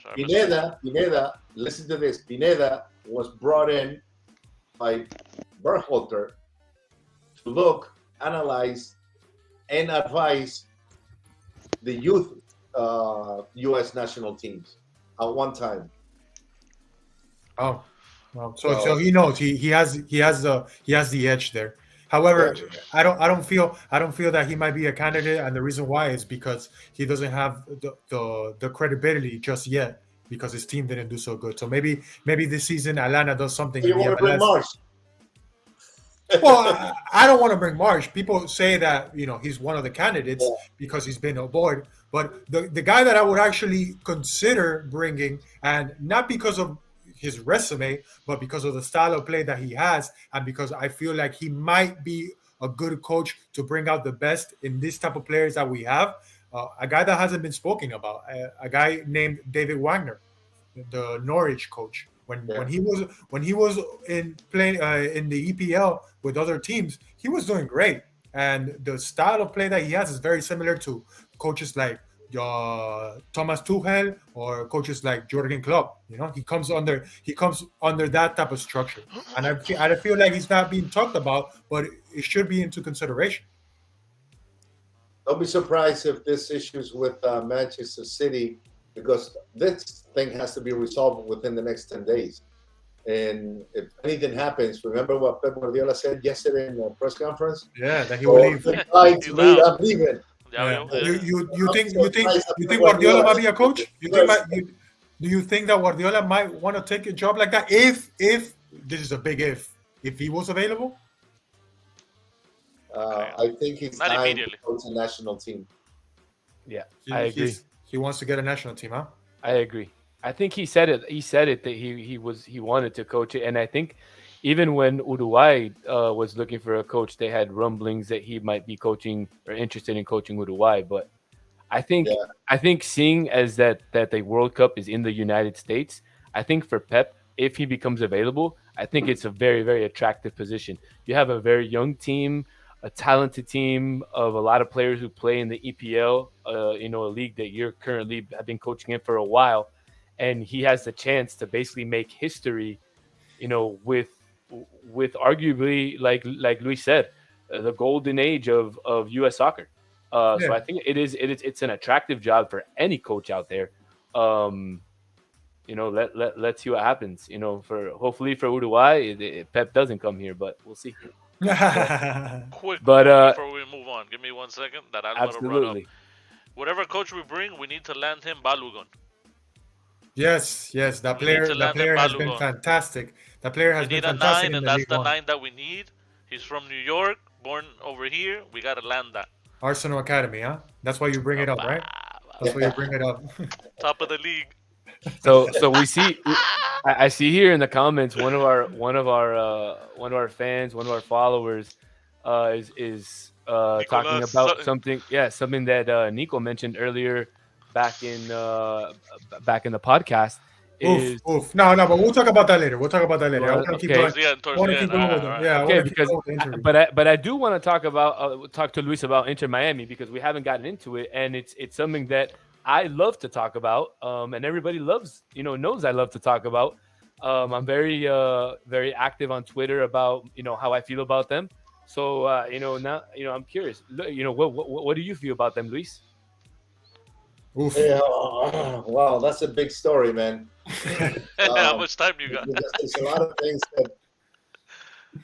Pineda, listen to this. Pineda was brought in by Berhalter to look, analyze, and advise the youth U.S. national teams at one time.
Oh, well, so he knows he has the edge there. However, I don't feel that he might be a candidate, and the reason why is because he doesn't have the credibility just yet, because his team didn't do so good. So maybe this season Alana does something.
You want to bring Marsh?
Well, I don't want to bring Marsh. People say that he's one of the candidates because he's been aboard, but the guy that I would actually consider bringing, and not because of his resume, but because of the style of play that he has, and because I feel like he might be a good coach to bring out the best in this type of players that we have. A guy that hasn't been spoken about, a guy named David Wagner, the Norwich coach. When he was in playing in the EPL with other teams, he was doing great, and the style of play that he has is very similar to coaches like Thomas Tuchel or coaches like Jurgen Klopp. He comes under that type of structure, and I feel like he's not being talked about, but it should be into consideration.
Don't be surprised if this issues with Manchester City, because this thing has to be resolved within the next 10 days. And if anything happens, remember what Pep Guardiola said yesterday in the press conference?
Yeah, that he will leave.
I'm leaving.
Yeah. You think Guardiola might be a coach? Do you think that Guardiola might want to take a job like that? If this is a big if he was available?
I think he's
not
time
immediately.
to coach a national team.
Yeah, I agree.
He wants to get a national team, huh?
I agree. I think he said it. He said it that he wanted to coach it, and I think even when Uruguay was looking for a coach, they had rumblings that he might be coaching or interested in coaching Uruguay. But I think
Yeah,
I think seeing as that the World Cup is in the United States, I think for Pep, if he becomes available, I think it's a very very attractive position. You have a very young team, a talented team of a lot of players who play in the EPL, a league that you're currently have been coaching in for a while, and he has the chance to basically make history, with arguably like Luis said, the golden age of U.S. soccer. So
Yeah.
I think it's an attractive job for any coach out there. Um, let's see what happens. For hopefully for Uruguay, Pep doesn't come here, but we'll see. But
Quick
but
one before we move on. Give me 1 second that I'm gonna run up.
absolutely.
Whatever coach we bring, we need to land him Balogun.
Yes, yes. That
We need to
player, that
land him
player has been
Balogun.
fantastic. That player
We
has been
need a
fantastic
9,
in
and
the
that's
League
the
One.
9 that we need. He's from New York, born over here. We gotta land that.
Arsenal Academy, huh? That's why you bring it up, right? That's why you bring it up.
Top of the league.
So we see. I see here in the comments one of our fans, one of our followers, is talking
Nicolas
about
Sutton.
something that Nico mentioned earlier back in the podcast. Is
Oof. No, but we'll talk about that later. We'll talk about that later. I
Well,
want to keep
okay.
going.
Towards
I want
the
to keep
end.
going with
Alright,
it. Yeah, I
okay,
want to keep
because
going with the interview.
but I do want to talk to Luis about Inter Miami because we haven't gotten into it, and it's something that I love to talk about, and everybody knows I love to talk about. I'm very active on Twitter about how I feel about them. So now I'm curious. What do you feel about them, Luis?
Oof.
yeah. Wow, that's a big story, man.
How much time you got?
Because there's a lot of things that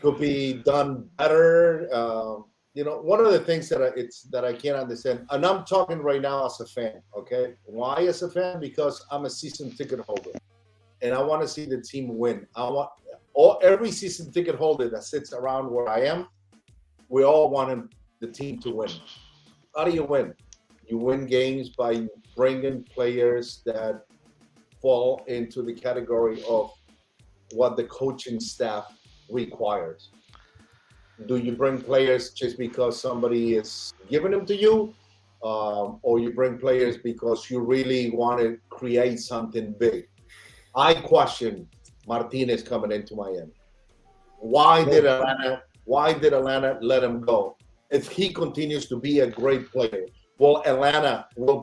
could be done better. One of the things that I can't understand, and I'm talking right now as a fan. Okay, why as a fan? Because I'm a season ticket holder, and I want to see the team win. I want every season ticket holder that sits around where I am. We all want the team to win. How do you win? You win games by bringing players that fall into the category of what the coaching staff requires. Do you bring players just because somebody is giving them to you, or you bring players because you really want to create something big? I question Martinez coming into Miami. Why did Atlanta let him go? If he continues to be a great player, will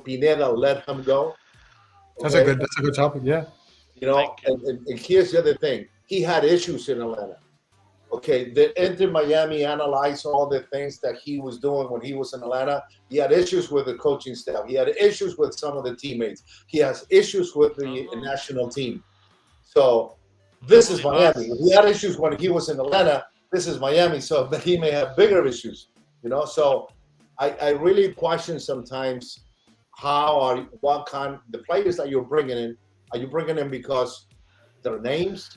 Pineda let him go?
That's
Okay?
a good topic. Yeah.
Thank you.
And here's the other thing. He had issues in Atlanta. Okay, the Inter Miami analyzed all the things that he was doing when he was in Atlanta. He had issues with the coaching staff. He had issues with some of the teammates. He has issues with the national team. So this is Miami. He had issues when he was in Atlanta. This is Miami, so that he may have bigger issues. So I really question sometimes the players that you're bringing in. Are you bringing them because their names,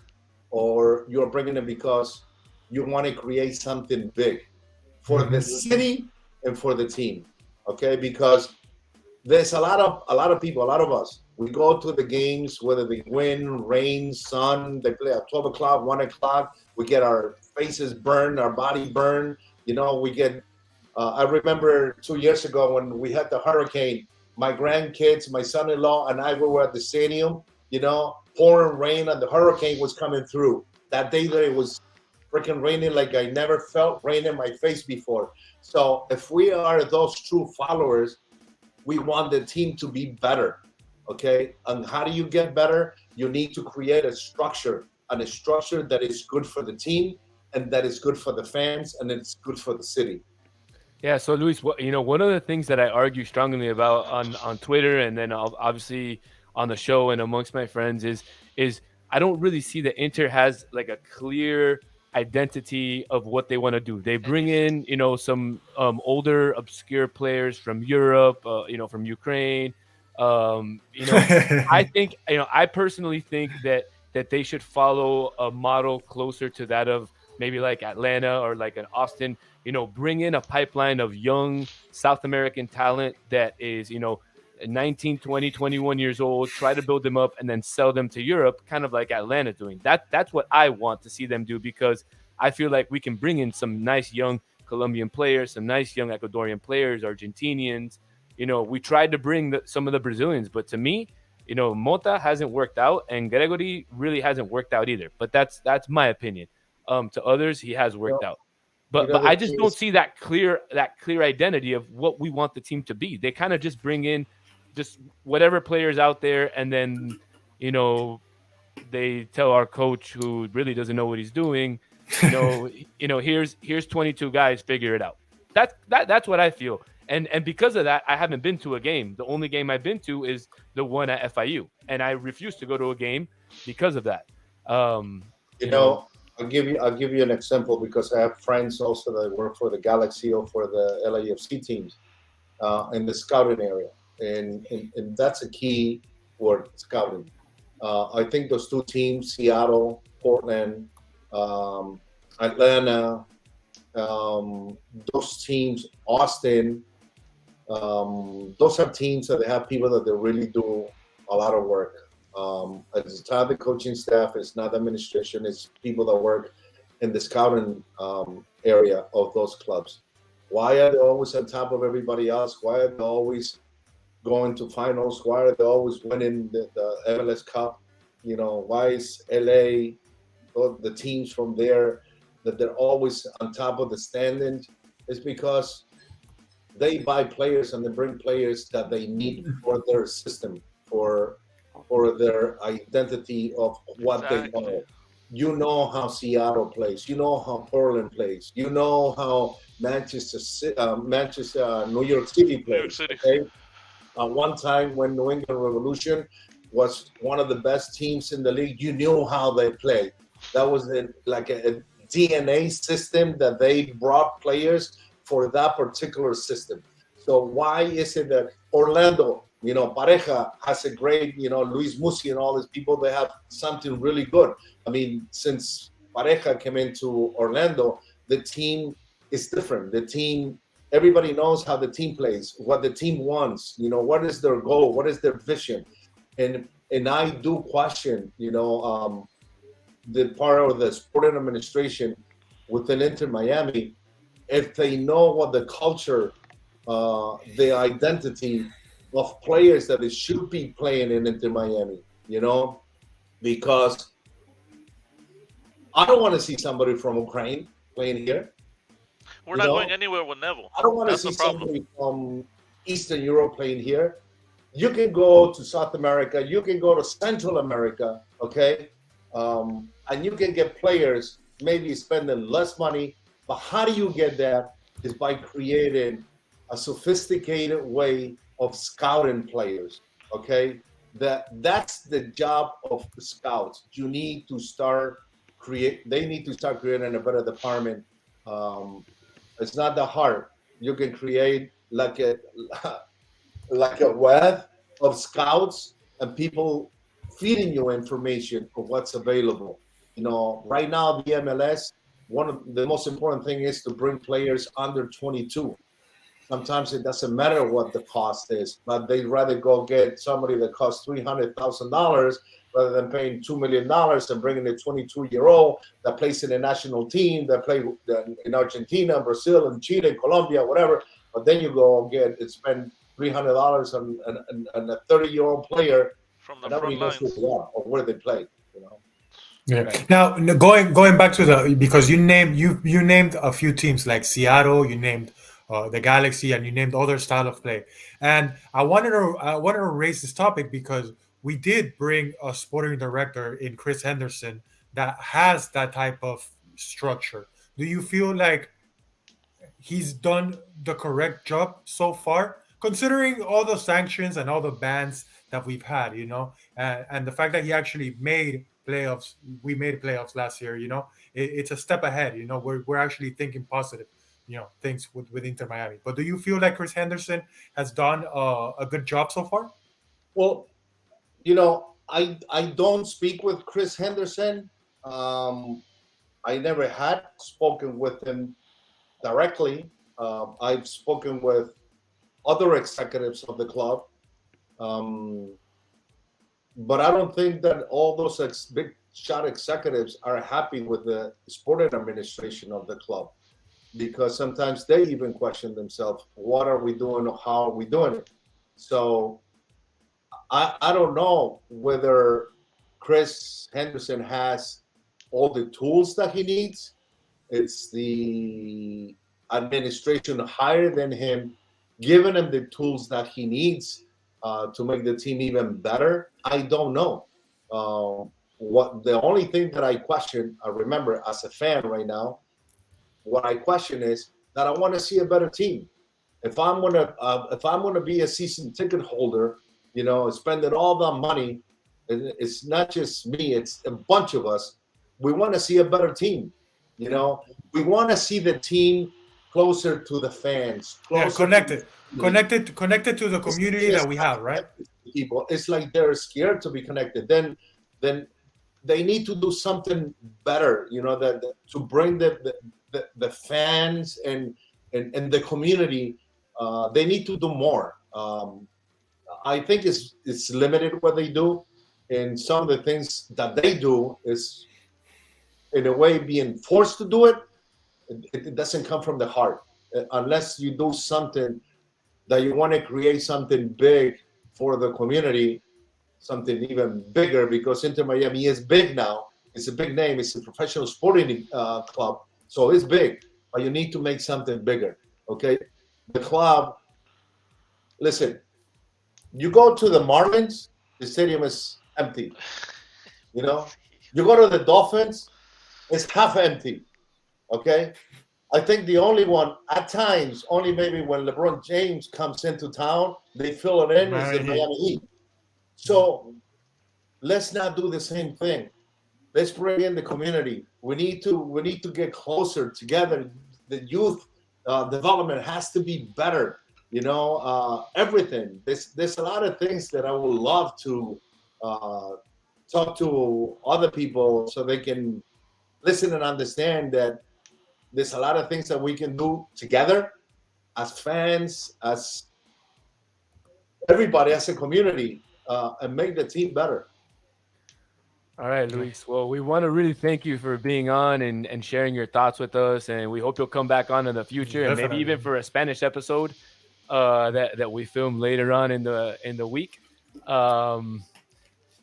or you're bringing them because you want to create something big for the city and for the team? Okay, because there's a lot of people, a lot of us. We go to the games, whether they win, rain, sun. They play at 12 o'clock, 1 o'clock. We get our faces burned, our body burned. We get. I remember 2 years ago when we had the hurricane. My grandkids, my son-in-law, and I were at the stadium. Pouring rain, and the hurricane was coming through. That day that it was freaking raining like I never felt rain in my face before. So if we are those true followers, we want the team to be better. Okay, and how do you get better? You need to create a structure that is good for the team, and that is good for the fans, and it's good for the city.
Yeah, so Luis, one of the things that I argue strongly about on Twitter, and then obviously on the show and amongst my friends is I don't really see that Inter has like a clear identity of what they want to do. They bring in some older obscure players from Europe, from Ukraine. I think I personally think that they should follow a model closer to that of maybe like Atlanta or like an Austin. Bring in a pipeline of young South American talent that is 19, 20, 21 years old, try to build them up and then sell them to Europe, kind of like Atlanta's doing. That's what I want to see them do, because I feel like we can bring in some nice young Colombian players, some nice young Ecuadorian players, Argentinians. We tried to bring some of the Brazilians, but to me, Mota hasn't worked out, and Gregory really hasn't worked out either. But that's my opinion. To others, he has
You know,
worked out.
you
But
know the
I just
thing
don't
is,
see that clear identity of what we want the team to be. They kind of just bring in just whatever players out there, and then you know they tell our coach, who really doesn't know what he's doing, here's 22 guys, figure it out. That's what I feel. And because of that, I haven't been to a game. The only game I've been to is the one at FIU, and I refuse to go to a game because of that. Um,
you
you know,
know, I'll give you an example because I have friends also that work for the Galaxy or for the LAFC teams in the scouting area, and that's a key word, scouting. I think those two teams, Seattle, Portland, um, Atlanta, um, those teams, Austin, those are teams that they have people that they really do a lot of work. It's not the coaching staff, it's not the administration, it's people that work in the scouting area of those clubs. Why are they always on top of everybody else? Why are they always going to finals? Why are they always winning the MLS Cup? Why is LA, the teams from there, that they're always on top of the standings? It's because they buy players and they bring players that they need for their system, for their identity of what they
Exactly.
are. You know how Seattle plays. You know how Portland plays. You know how New York City
New York
plays.
City.
Okay, one time when New England Revolution was one of the best teams in the league, you knew how they played. That was like a DNA system that they brought players for that particular system. So why is it that Orlando, Pareja has a great, Luis Musi and all these people, they have something really good. I mean, since Pareja came into Orlando, the team is different. The team, everybody knows how the team plays, what the team wants, what is their goal, what is their vision. And I do question, the part of the sporting administration within Inter Miami, if they know what the culture, the identity of players that they should be playing in Inter Miami, because I don't want to see somebody from Ukraine playing here.
We're
You
not
know,
going anywhere with Neville.
I don't want to
That's
see
the problem.
somebody from Eastern Europe playing here. You can go to South America, you can go to Central America, okay? And you can get players maybe spending less money. But how do you get that? Is by creating a sophisticated way of scouting players, okay? That's the job of the scouts. You need to they need to start creating a better department. It's not that hard. You can create like a web of scouts and people feeding you information of what's available. Right now the MLS, one of the most important thing is to bring players under 22. Sometimes it doesn't matter what the cost is, but they'd rather go get somebody that costs $300,000 rather than paying $2 million and bringing a 22-year-old that plays in a national team, that play in Argentina, Brazil, and Chile, Colombia, whatever. But then you go spend $300 on a 30-year-old player,
From the
and nobody
front
knows who
lines.
they are or where they play.
Yeah.
Right.
Now, going back to because you named a few teams like Seattle, you named the Galaxy, and you named other style of play. And I wanted to raise this topic because we did bring a sporting director in Chris Henderson that has that type of structure. Do you feel like he's done the correct job so far, considering all the sanctions and all the bans that we've had, and the fact that he actually made playoffs. We made playoffs last year, it's a step ahead. We're actually thinking positive, things with Inter Miami. But do you feel like Chris Henderson has done a good job so far?
Well, I don't speak with Chris Henderson. Um, I never had spoken with him directly. I've spoken with other executives of the club, But I don't think that all those big shot executives are happy with the sporting administration of the club, because sometimes they even question themselves, what are we doing or how are we doing it? So I don't know whether Chris Henderson has all the tools that he needs. It's the administration higher than him, giving him the tools that he needs to make the team even better. I don't know. What the only thing that I question, I remember as a fan right now, what I question is that I want to see a better team. If I'm gonna be a season ticket holder, spending all the money, it's not just me, it's a bunch of us. We want to see a better team. We want to see the team closer to the fans,
connected to the community that we have, right?
People, it's like they're scared to be connected. Then they need to do something better. That to bring the fans and the community. They need to do more. I think it's limited what they do, and some of the things that they do is, in a way, being forced to do it. It doesn't come from the heart, unless you do something that you want to create something big for the community, something even bigger, because Inter Miami is big now. It's a big name. It's a professional sporting club, so it's big. But you need to make something bigger. Okay, the club. Listen, you go to the Marlins, the stadium is empty. You go to the Dolphins, it's half empty. Okay, I think the only one at times, only maybe when LeBron James comes into town, they fill it in, is the Miami Heat. So let's not do the same thing. Let's bring in the community. We need to get closer together. The youth development has to be better. Everything. There's a lot of things that I would love to talk to other people so they can listen and understand that there's a lot of things that we can do together as fans, as everybody, as a community, and make the team better.
All right, Luis. Well, we want to really thank you for being on and sharing your thoughts with us, and we hope you'll come back on in the future, and maybe even for a Spanish episode that we film later on in the week.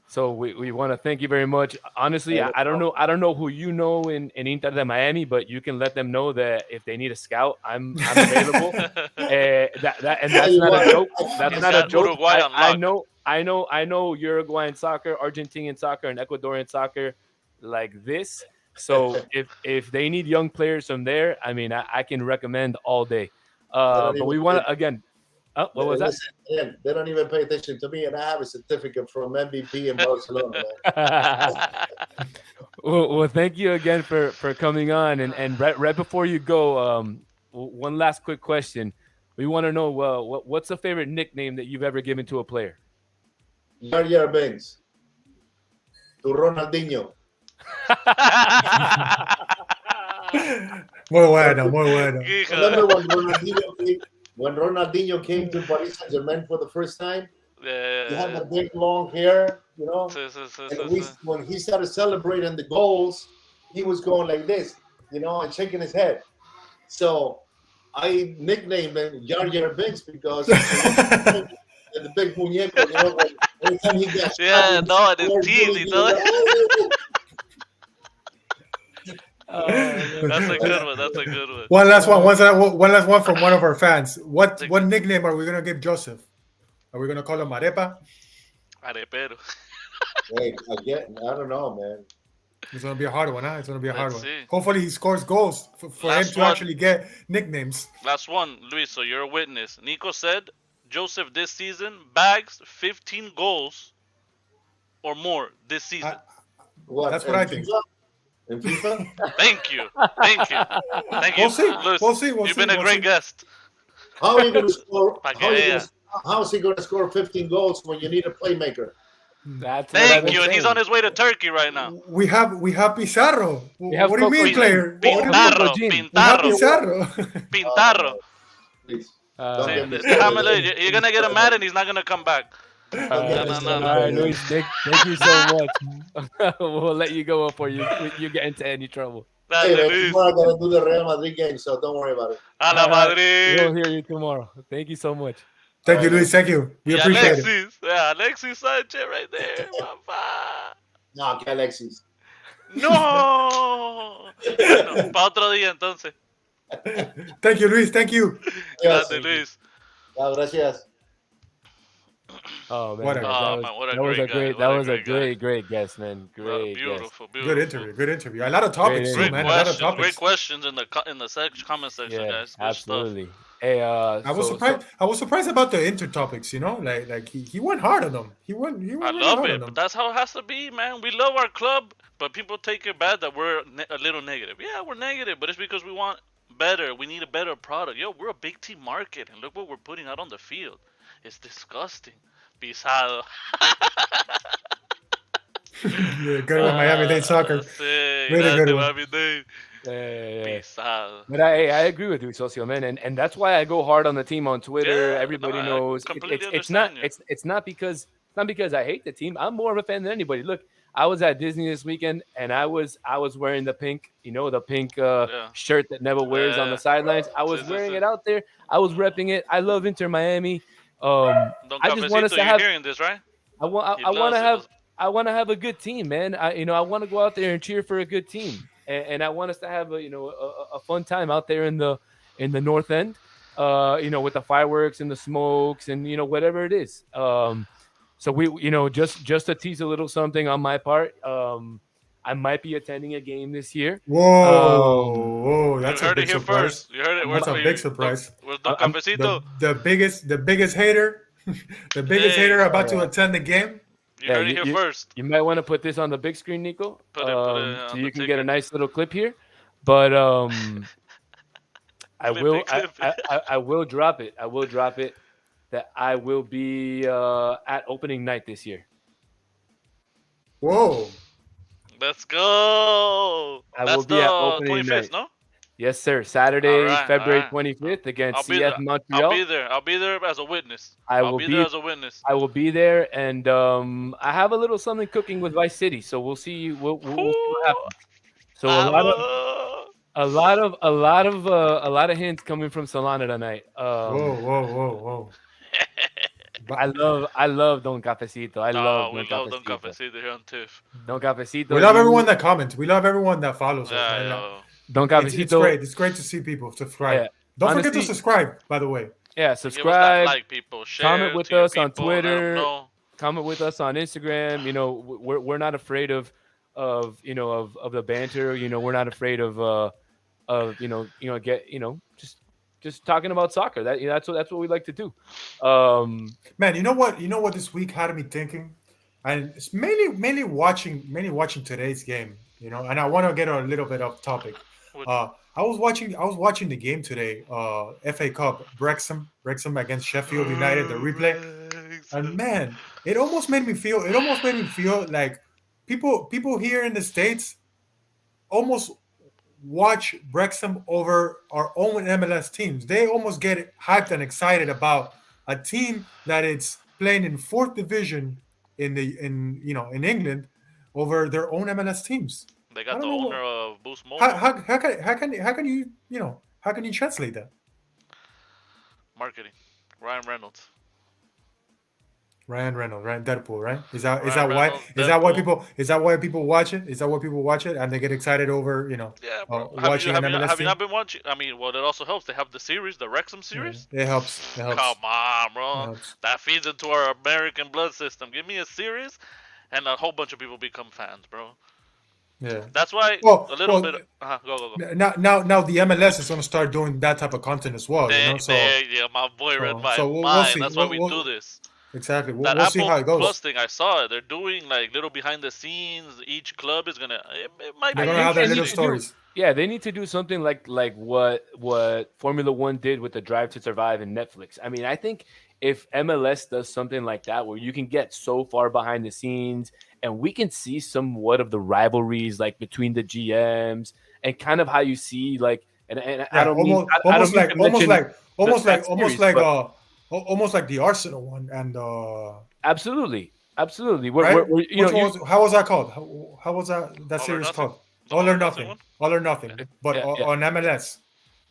So we want to thank you very much. Honestly, I don't know who you know in Inter de Miami, but you can let them know that if they need a scout, I'm available. That's not a joke. That's not a joke. I know Uruguayan soccer, Argentinian soccer, and Ecuadorian soccer like this. So if they need young players from there, I can recommend all day. But we want to again. Oh, what was that?
Listen, they don't even pay attention to me, and I have a certificate from MVP in Barcelona.
Well, thank you again for coming on. And right before you go, one last quick question. We want to know what's a favorite nickname that you've ever given to a player?
Jar Banks. To Ronaldinho.
Muy bueno.
Remember when Ronaldinho came to Paris Saint-Germain for the first time? He had the big long hair, and when he started celebrating the goals, he was going like this, and shaking his head. So I nicknamed him Jar Binks because the big muñeco, every time he got
and his teeth, That's a good one.
One last one from one of our fans. What nickname are we gonna give Joseph? Are we gonna call him Arepa?
Arepero.
Wait, again, I don't know, man.
It's gonna be a hard one, huh? It's gonna be a hard one.
See.
Hopefully he scores goals for him to actually get nicknames.
Last one, Luis, so you're a witness. Nico said Joseph this season bags 15 goals or more this season.
That's what I think.
In FIFA?
Thank you.
We'll see.
You've been a great guest.
How are you going to score? How is he going to score 15 goals when you need a playmaker?
Thank you. And he's on his way to Turkey right now.
We have Pizarro. What do you mean, player?
Pintarro.
Please.
You're going to get him mad and he's not going to come back.
All right, Luis, thank you so much. We'll let you go before you get into any trouble.
Hey,
Dale,
man,
Luis.
tomorrow I'm gonna do the Real Madrid game, so don't worry about it.
A la
All right, we'll
Madrid.
hear you tomorrow. Thank you so much.
Thank
All
you,
right,
Luis. Thank you. We
Y
appreciate it.
Alexis. Yeah, Alexis Sanchez right there, papá.
No, que Alexis.
No. Bueno, para otro día entonces.
Thank you, Luis. Thank you.
Yes.
Grande, Luis.
Yeah, gracias.
Oh man,
Whatever.
guys,
What a
that was
great
a
guy.
great,
What
that
a
was a
great guy.
great guest, man. Great guest.
Beautiful, beautiful.
Good interview. Good interview. A lot of topics too,
Great
man. A lot of
questions.
topics.
Great questions in the comment section,
Yeah,
guys. Good
absolutely. Hey,
I was surprised. I was surprised about the inter topics. You know, like he went hard on them. He went.
I
really
love
hard
it,
on
but
them.
that's how it has to be, man. We love our club, but people take it bad that we're a little negative. Yeah, we're negative, but it's because we want better. We need a better product. Yo, we're a big team market, and look what we're putting out on the field. It's disgusting. Pisado.
Yeah, good one, Miami-Dade soccer.
Sí,
Really
grande,
good one.
Miami-Dade.
yeah.
Pisado.
But I agree with you, Socio, man, and that's why I go hard on the team on Twitter.
Yeah,
Everybody
no, I
knows
completely
it's not
understand you.
it's not because I hate the team. I'm more of a fan than anybody. Look, I was at Disney this weekend, and I was wearing the pink, the pink
Yeah.
shirt that never wears on
Yeah.
the sidelines. I was
Sí, sí,
wearing
sí.
it out there. I was repping it. I love Inter Miami.
Don
I just want us
Cafecito,
to
you're
have.
hearing this, right?
I want.
He
I want
loves
to
it.
have. I want to have a good team, man. I want to go out there and cheer for a good team, and I want us to have a fun time out there in the North End, with the fireworks and the smokes and whatever it is. So we, just to tease a little something on my part, I might be attending a game this year.
Whoa,
You
that's a
heard
big
it here
surprise.
first. You heard it.
That's a big surprise.
Where's Don
I'm-
Cafecito?
The biggest hater, the biggest
Hey.
hater about to attend the game.
You heard it here first.
You might want to put this on the big screen, Nico,
Put it
so
on
you
the
can get
ticker.
a nice little clip here. But I
Clip
will
it, clip it.
I will drop it. I will drop it that I will be at opening night this year.
Whoa,
Let's go.
I
That's
will be at
the
opening
25th,
night.
no?
Yes, sir. Saturday,
All right,
February
all right.
25th against
I'll be
CF
there.
Montreal.
I'll be there. I'll be there as a witness.
I'll
be
be
there as a witness.
I will be there, and I have a little something cooking with Vice City, so we'll see. We'll see what happens. So a lot of hints coming from Solana tonight.
whoa.
I love Don Cafecito. I love
we
Don
love Don
Cafecito.
Cafecito here on TIFF.
Don Cafecito.
We love everyone that comments. We love everyone that follows us.
Yeah,
man.
yo.
Don
It's
Cafecito.
great. It's great to see people subscribe.
Yeah.
Don't forget
Honestly-
to subscribe, by the way.
Yeah,
Give us that
subscribe.
like, people. Share
comment with
to your
us on
people, let 'em
Twitter.
know.
Comment with us on Instagram. We're not afraid of the banter. We're not afraid of just talking about soccer. That's what we like to do.
Man, you know what? You know what this week had me thinking, and it's mainly watching today's game. And I want to get a little bit off topic.
Which-
I was watching the game today. FA Cup, Wrexham against Sheffield United, the replay, and man, it almost made me feel like people here in the States almost watch Wrexham over our own MLS teams. They almost get hyped and excited about a team that is playing in fourth division in England over their own MLS teams.
They
I
got the
don't know
owner of Boost Mobile.
How can you translate that?
Marketing. Ryan Reynolds.
Ryan Reynolds, right? Deadpool, right? Is that
Ryan
why
Reynolds,
is that why people watch it? Is that why people watch it and they get excited over
Yeah, bro.
watching an MLS
have you
team?
not been watching? I mean, well, it also helps. They have the series, the Wrexham series.
It helps.
Come on,
It
bro.
helps.
That feeds into our American blood system. Give me a series, and a whole bunch of people become fans, bro.
Yeah.
That's why
Well,
a little
well,
bit. Go.
Now the MLS is going to start doing that type of content as well.
Yeah, my boy read my
so we'll
mind.
see.
That's why we
We'll-
do this.
Exactly.
That
We'll
Apple
see how it goes.
Plus thing, I saw it. They're doing like little behind the scenes. Each club is gonna. It might
They're
be.
gonna have their
they
little
need to
stories.
Yeah, they need to do something like what Formula One did with the Drive to Survive and Netflix. I mean, I think if MLS does something like that, where you can get so far behind the scenes and we can see somewhat of the rivalries like between the GMs and kind of how you see like, and I don't mean I don't mean to mention
almost
that series,
like the Arsenal one and
Absolutely, absolutely.
right?
You know,
Which one was, how was that called? How was that
All or
series
nothing.
called?
The
All or Nothing.
one.
All or Nothing. But
yeah, yeah,
on MLS.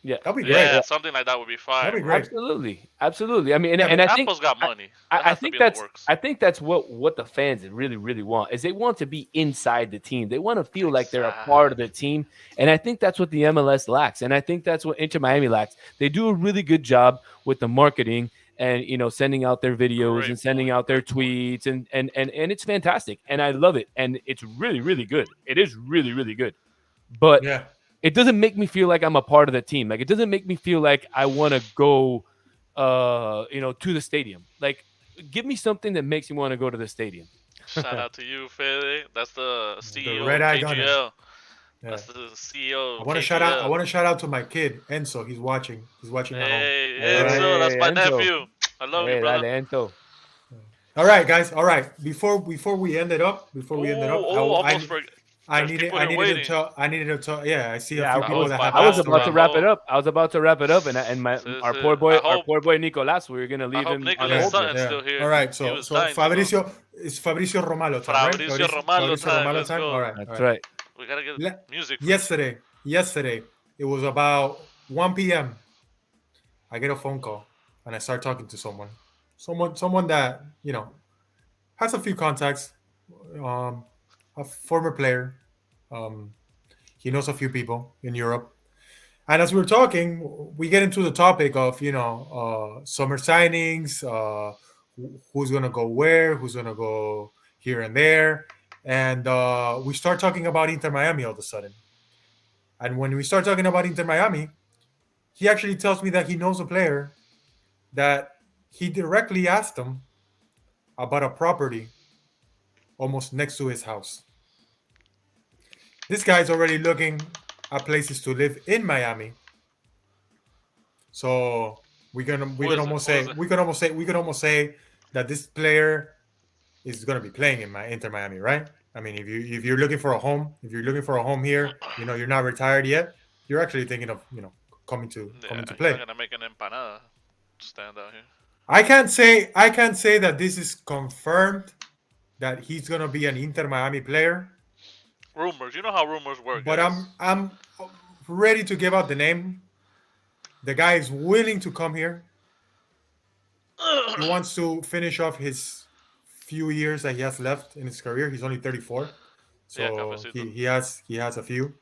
yeah,
That'd be
Yeah,
great.
something like that would be fire.
That'd be great.
absolutely, absolutely. I mean,
Yeah,
and I think
Apple's got
I,
money.
I
That
I
has to
think
be in the
that's
works.
I think that's what the fans really really want is they want to be inside the team. They want to feel like they're a part of the team, and I think that's what the MLS lacks, and I think that's what Inter Miami lacks. They do a really good job with the marketing and sending out their videos
Great
and sending
point,
out their
great point.
tweets and it's fantastic, and I love it, and it's really really good. It is really really good, but
Yeah.
it doesn't make me feel like I'm a part of the team. Like it doesn't make me feel like I want to go to the stadium. Like give me something that makes me want to go to the stadium.
Shout out to you, Fede. That's the CEO
Red
of
Eye Gunner.
KGL.
Yeah.
That's the CEO
I
of
want to
KGL.
shout out. I want to shout out to my kid Enzo. He's watching. He's watching at home.
Hey,
Hey,
Enzo, that's my
Enzo.
nephew. I love
Hey,
you, brother.
dale, Enzo.
All right, guys. All right. Before we end it up,
Almost forget.
I
There's
needed
people
I
here
needed
waiting.
to tell. I needed to tell. Yeah, I see a
Yeah,
few
I
people
was,
that have
I was
asked
about to
around.
wrap it up. I was about to wrap it up, and our poor boy, Nicolas, we were gonna
I
leave
hope
him on
Nicolas
hold.
Sutton's
Yeah.
still here.
All right.
He
So
was dying to
Fabricio, it's Fabricio Romalo time, right?
Fabricio Romalo time, let's go.
All right.
That's
all right.
right.
We gotta get
Le-
music.
Yesterday, it was about 1 p.m. I get a phone call and I start talking to someone that has a few contacts, a former player. He knows a few people in Europe, and as we were talking, we get into the topic of summer signings, who's gonna go where, who's gonna go here and there, and we start talking about Inter Miami all of a sudden. And when we start talking about Inter Miami, he actually tells me that he knows a player that he directly asked him about a property almost next to his house. This guy's already looking at places to live in Miami. So we could almost say that this player is gonna be playing in Inter Miami, right? I mean, if you're looking for a home, here, you're not retired yet, you're actually thinking of coming to play.
You're not gonna make an empanada stand out here.
I can't say that this is confirmed that he's gonna be an Inter Miami player,
Rumors. You know how rumors work.
but
guys.
I'm ready to give out the name. The guy is willing to come here. He wants to finish off his few years that he has left in his career. He's only 34, so
cafecito.
he has a few.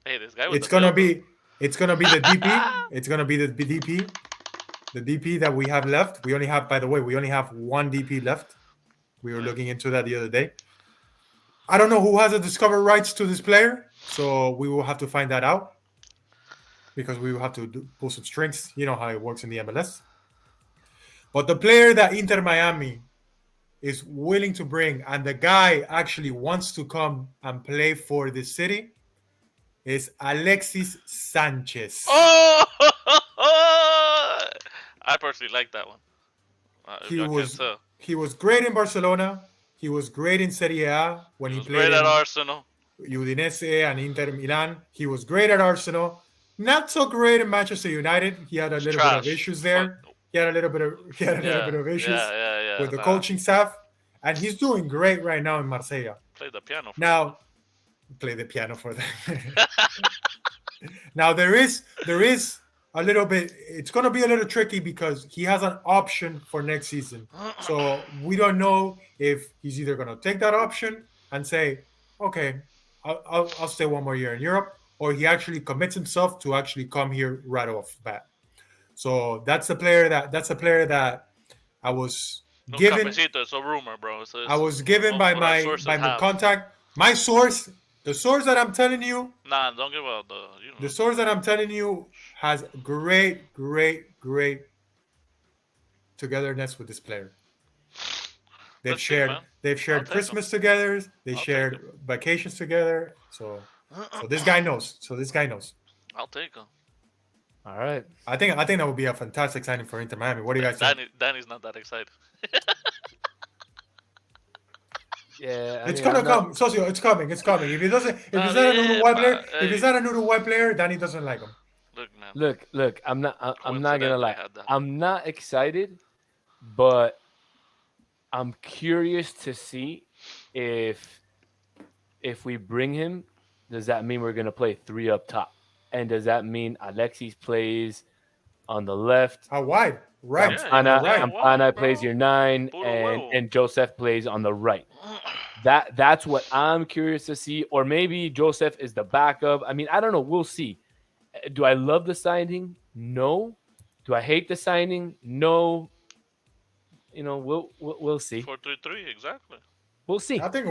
Hey, this guy. With
It's
the
gonna
build-up.
be the DP. It's gonna be the DP. The DP that we have left. We only have one DP left. We were looking into that the other day. I don't know who has the discover rights to this player, so we will have to find that out because we will have to pull some strings. You know how it works in the MLS. But the player that Inter Miami is willing to bring, and the guy actually wants to come and play for the city, is Alexis Sanchez.
Oh! I personally like that one.
He was great in Barcelona. He was great in Serie A when
He
he
was
played
great at
in
Arsenal.
Udinese and Inter Milan. He was great at Arsenal. Not so great in Manchester United. He had a little bit of issues there. He had a little bit of issues with the coaching staff, and he's doing great right now in Marseille.
Play the piano.
Now, play the piano for them. Now there is a little bit. It's going to be a little tricky because he has an option for next season. So we don't know if he's either going to take that option and say, "Okay, I'll stay one more year in Europe," or he actually commits himself to actually come here right off bat. So that's the player that I was given.
It's a rumor, bro.
I was given by my contact. My source, the source that I'm telling you.
Nah, don't give out
the source that I'm telling you has great togetherness with this player. They've shared Christmas together. They shared vacations together. So this guy knows.
I'll take him.
All right.
I think that would be a fantastic signing for Inter Miami. What do you guys think?
Danny's not that excited.
Yeah,
it's gonna come. Socio, it's coming. If he's not a Uruguay player, Danny doesn't like him.
Look, man.
Look. I'm not gonna lie. I'm not excited, but I'm curious to see if we bring him, does that mean we're gonna play three up top? And does that mean Alexis plays on the left?
How wide? Right.
Yeah,
On the
Campana,
right.
Campana plays your 9,
Puro
and
huevo.
and Joseph plays on the right. That's what I'm curious to see. Or maybe Joseph is the backup. I mean, I don't know. We'll see. Do I love the signing? No. Do I hate the signing? No. We'll see.
4-3-3, exactly.
We'll see.
I think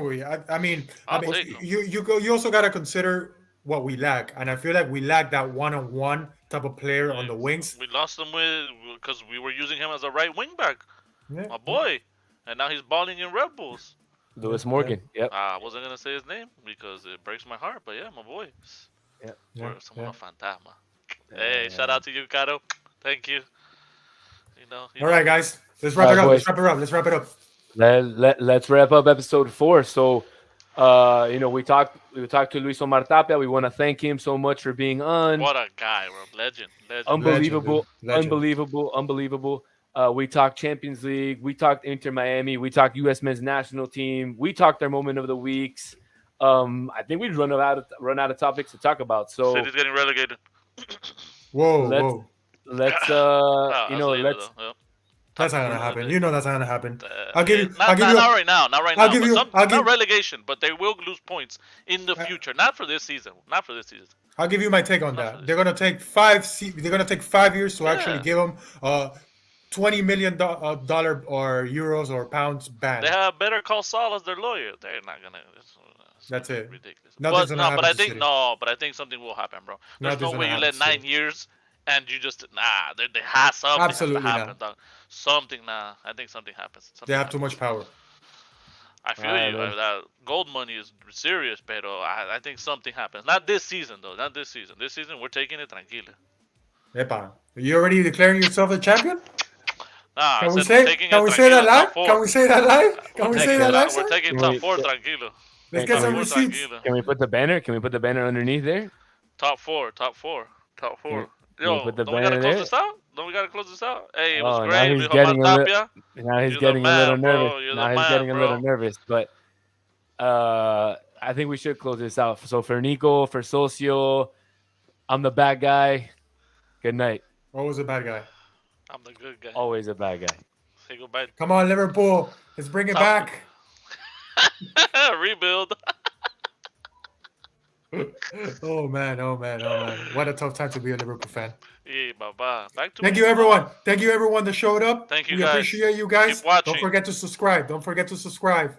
I mean,
I'll take him.
you also got to consider what we lack, and I feel like we lack that one-on-one type of player on the wings.
We lost him because we were using him as a right wing back,
Yeah.
my boy, and now he's balling in Red Bulls.
Lewis Morgan. Yep.
I wasn't gonna say his name because it breaks my heart, but yeah, my boy.
Yep.
Yeah,
Someone
yeah.
a fantasma. Hey, shout out to you, Caro. Thank you.
All right, guys, let's wrap it up.
boys.
Let's wrap it up.
Let's wrap up episode 4. So, we talked to Luis Omar Tapia. We want to thank him so much for being on.
What a guy, bro. Legend.
Unbelievable,
Legend.
unbelievable. We talked Champions League. We talked Inter Miami. We talked U.S. men's national team. We talked our moment of the weeks. I think we'd run out of topics to talk about. So
City's getting relegated.
Whoa.
let's
That's later,
let's
though. Yeah.
That's not gonna happen. You know that's not gonna happen.
Not right now. Not right
I'll
now.
give you- I'll
Not
give-
relegation, but they will lose points in the future. Not for this season.
I'll give you my take on that. They're gonna take 5 years to actually
Yeah.
give them $20 million dollar or euros or pounds ban.
They have Better Call Saul as their lawyer. They're not gonna.
That's it.
Ridiculous.
Nothing's gonna happen
but I
to
think
City.
but I think something will happen, bro. There's
Nothing's
no way
gonna
you let
happen to
9 years and you just They have something.
Absolutely
has to
not.
happen, dog. Something I think something happens.
They have too much power.
I feel
Alright,
you.
man.
That gold money is serious, but I think something happens. Not this season though. Not this season. This season we're taking it tranquilo.
Epa, are you already declaring yourself a champion?
Nah,
Can
I
we
said
say?
we're taking
Can
it
we say that
tranquilo,
live?
top four.
Can we say that live? Can we
We're
say
taking
that
it-
live,
We're
sir?
taking
Can
top
we-
4 tranquilo.
Let's get some
Top four,
receipts.
tranquilo.
Can we put the banner? Can we put the banner underneath there?
Top four.
Can we
Yo,
put the
don't we gotta
banner
close
there?
this out? Don't we gotta close this out? Hey, it was
Oh, now
great.
he's
Luis
getting
Omar
a
Tapia.
Now he's
You're the
getting a little
man, bro.
nervous.
You're the
Now he's
man,
getting a little
bro.
nervous. But I think we should close this out. So for Nico, for Socio, I'm the bad guy. Good night.
Always a bad guy.
I'm the good guy.
Always a bad guy.
Say goodbye.
Come on, Liverpool. Let's bring it back.
Rebuild.
Oh man. What a tough time to be a Liverpool fan.
Yeah, bye-bye. Back to
Thank you, everyone. Thank you, everyone that showed up.
Thank you,
We
guys.
appreciate you guys.
Keep watching.
Don't forget to subscribe.